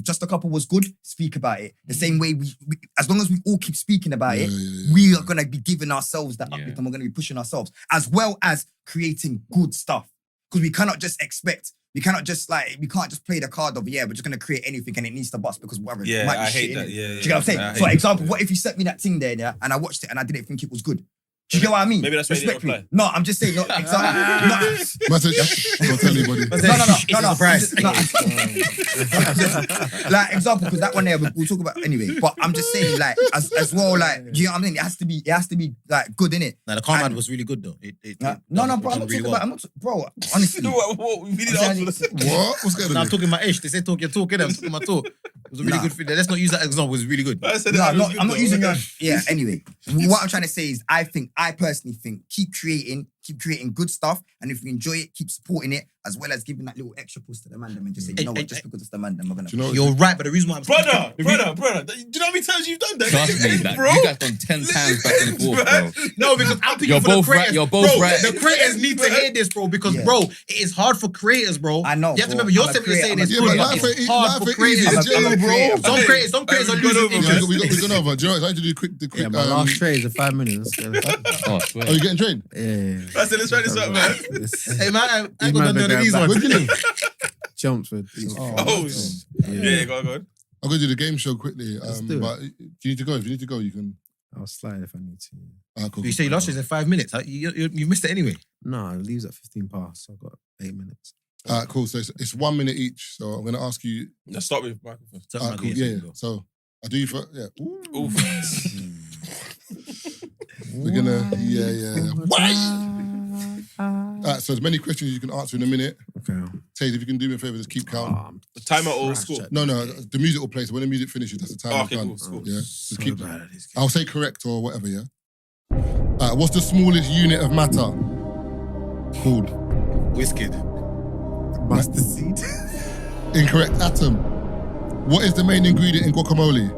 S1: Just a Couple was good, speak about it. The same way, we as long as we all keep speaking about it, we are going to be giving ourselves that uplift and we're going to be pushing ourselves, as well as creating good stuff. Because we can't just play the card of, we're just going to create anything and it needs to bust because whatever.
S6: Yeah,
S1: might be
S6: I
S1: shit
S6: hate that.
S1: in it.
S6: Yeah,
S1: Do you get what I'm saying? For example, what if you sent me that thing there, and I watched it and I didn't think it was good? Do you get what I mean?
S6: Maybe that's why you didn't reply.
S1: No, I'm just saying, no, example.
S4: Message. Don't tell anybody.
S1: No. Like, example, because that one there, we'll talk about anyway. But I'm just saying, like, as well, like, do you know what I mean? It has to be like good, innit?
S3: Now the Calm Man was really good though.
S1: No, bro, I'm not talking about. Bro, honestly.
S6: What? We need to ask
S4: What? What's going on?
S3: I'm talking about Ish. They say talk your talk, innit? I'm talking about talk. It was a really good thing. Let's not use that example. It was really good.
S1: I'm not using your. Yeah. Anyway, what I'm trying to say is, I personally think keep creating good stuff, and if you enjoy it, keep supporting it, as well as giving that little extra push to the man and just say, you know what, just because it's the man, we're gonna.
S3: You're right, but the reason why I'm
S6: brother, do you know how many times you've done that?
S7: Trust me, that
S6: bro.
S7: you guys done 10 times back and forth, bro.
S3: No, because I'm thinking
S7: You're
S3: for the
S7: both
S3: creators.
S7: right. You're both right.
S3: The creators need to hear this, bro, because bro, it is hard for creators, bro.
S1: I know.
S3: You have to remember, you're simply saying it's good, but it's hard for creators. Some creators are losing interest.
S4: We're going over. Do you know what? I need to do the quick.
S2: Yeah, my last trade is in 5 minutes.
S7: Oh, swear.
S4: Oh, you getting trained?
S2: Yeah.
S6: I said, let's try this out, man.
S3: Hey man, I ain't got none of these ones.
S4: Where do you live?
S2: Chelmsford.
S6: Yeah, go on.
S4: I'm going to do the game show quickly.
S2: do it.
S4: But do you need to go? If you need to go, you can.
S2: I'll slide if I need to.
S4: Cool.
S3: You say you lost it in 5 minutes. You missed it anyway.
S2: No, it leaves at 15 past. So I've got 8 minutes.
S4: Cool. So it's 1 minute each. So I'm going to ask you.
S6: Let's start with Michael first.
S4: Cool. Yeah. So I'll do you for
S6: Oof.
S4: We're gonna Why? So as many questions as you can answer in a minute.
S2: Okay.
S4: Taze, if you can do me a favor, just keep count.
S6: The timer or score?
S4: No, the music will play. So when the music finishes, that's the time.
S6: Okay, cool.
S4: Yeah, just
S2: So
S4: keep.
S2: bad at this game.
S4: I'll say correct or whatever. Yeah. What's the smallest unit of matter? Called
S3: Whiskey.
S2: Mustard seed.
S4: incorrect. Atom. What is the main ingredient in guacamole?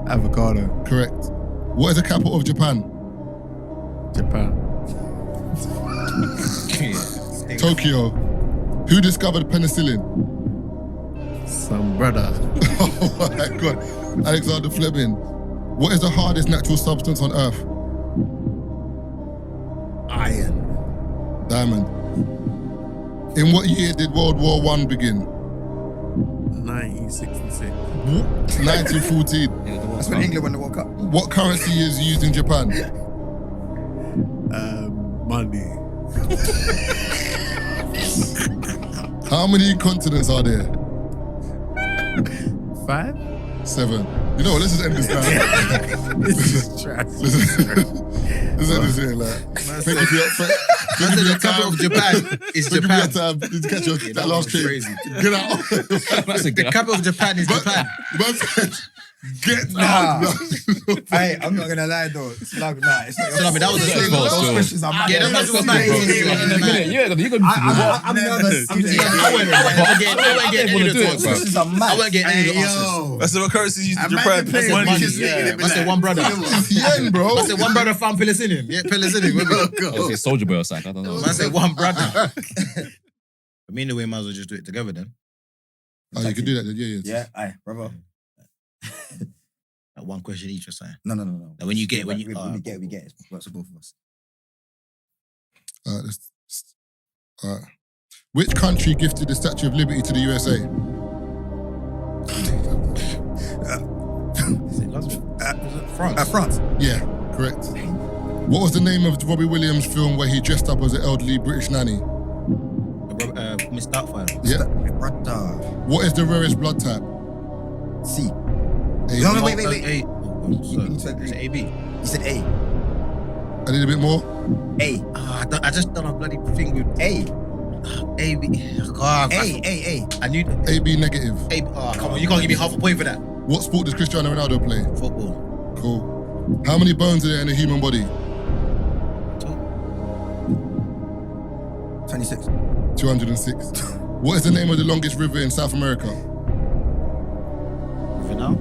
S2: Avocado.
S4: Correct. What is the capital of Japan?
S2: Japan.
S4: Tokyo. Who discovered penicillin?
S2: Some brother.
S4: Oh my God. Alexander Fleming. What is the hardest natural substance on Earth?
S2: Iron.
S4: Diamond. In what year did World War I begin?
S2: 1966.
S4: 1914.
S1: That's when England won the World Cup.
S4: What currency is used in Japan?
S2: Money.
S4: How many continents are there?
S2: 5?
S4: 7. You know what? Let's just end this now.
S2: This is trash.
S4: Let's end this here. Like, thank you for your
S3: The capital of Japan is
S4: Thank you for
S3: Japan.
S4: your time. Did you catch that last train?
S3: Crazy.
S4: Get out.
S3: The capital of Japan is Japan.
S4: Get out.
S1: Hey, I'm not gonna lie though. It's like, nah, it's not.
S3: So, I mean, that was a thing.
S1: Those questions are mad.
S3: Yeah, that was mad.
S7: You can.
S1: I'm nervous.
S3: I won't get any of the
S1: Those questions are mad.
S3: I won't get any of the answers.
S6: That's what currencies used in Japan.
S3: That's
S6: Money.
S3: money. Yeah. I said one brother.
S4: It's yen, bro.
S3: I said one brother found penicillin. Yeah, penicillin.
S7: It's Soldier Boy or something. I don't know.
S3: I said one brother. I mean, the way might as well just do it together then.
S4: Oh, you can do that then. Yeah.
S1: Yeah, aye, brother.
S3: Like one question each or something.
S1: No.
S3: Like when you get,
S1: we get it. It works for both of us.
S4: All right. Which country gifted the Statue of Liberty to the USA?
S1: France.
S4: Yeah, correct. What was the name of Robbie Williams' film where he dressed up as an elderly British nanny?
S3: Miss Doubtfire.
S4: Yeah.
S1: Brother.
S4: What is the rarest blood type?
S1: C.
S4: A.
S1: No, wait.
S3: A.
S1: You need to agree.
S3: Is it AB?
S1: You said A.
S4: I need a bit more.
S1: A.
S3: I just done a bloody thing with
S1: A.
S3: AB.
S1: A.
S3: I knew
S4: AB negative.
S3: AB. Oh, come on, you can't give me half a point for that.
S4: What sport does Cristiano Ronaldo play?
S3: Football.
S4: Cool. How many bones are there in a human body?
S1: 26.
S4: 206. What is the name of the longest river in South America?
S3: For now?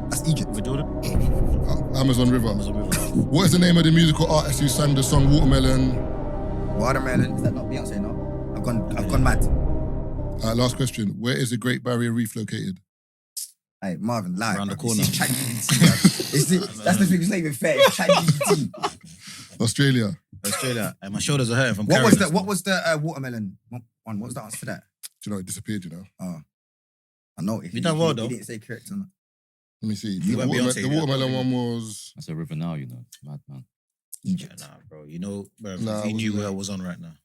S1: That's Egypt.
S3: For Jordan?
S4: Amazon River.
S3: Amazon River.
S4: What is the name of the musical artist who sang the song Watermelon?
S1: Watermelon. Is that not Beyonce? No. I've gone mad.
S4: Last question. Where is the Great Barrier Reef located?
S1: Hey, Marvin, lie.
S3: Around the
S1: bro.
S3: corner.
S1: This is ChatGPT, bro. That's the thing. It's not even fair. It's ChatGPT.
S4: Australia.
S3: Australia. And my shoulders are hurting from
S1: What
S3: carrying
S1: was the watermelon one? What was the answer to that?
S4: Do you know it disappeared, you know?
S1: Oh, I know.
S3: You done well, though.
S1: He didn't say correct or not.
S4: Let me see.
S3: You
S4: The
S3: went Beyonce,
S4: the
S3: yeah.
S4: watermelon one was...
S7: That's a river now, you know. Mad man.
S1: Egypt.
S3: Nah, bro. You know, bro,
S4: Nah,
S3: if you knew
S4: wasn't
S3: where I
S4: there.
S3: was on right now.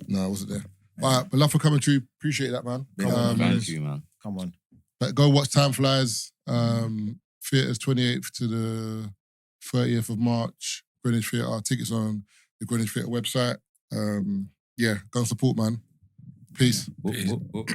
S4: No, I wasn't there. All right, but love for coming through. Appreciate that, man.
S7: Thank you, man.
S3: Come on.
S4: But go watch Time Flies. Theatres 28th to the 30th of March. Greenwich Theatre. Tickets on the Greenwich Theatre website. Yeah, go and support, man. Peace.
S7: Whoop, whoop, whoop.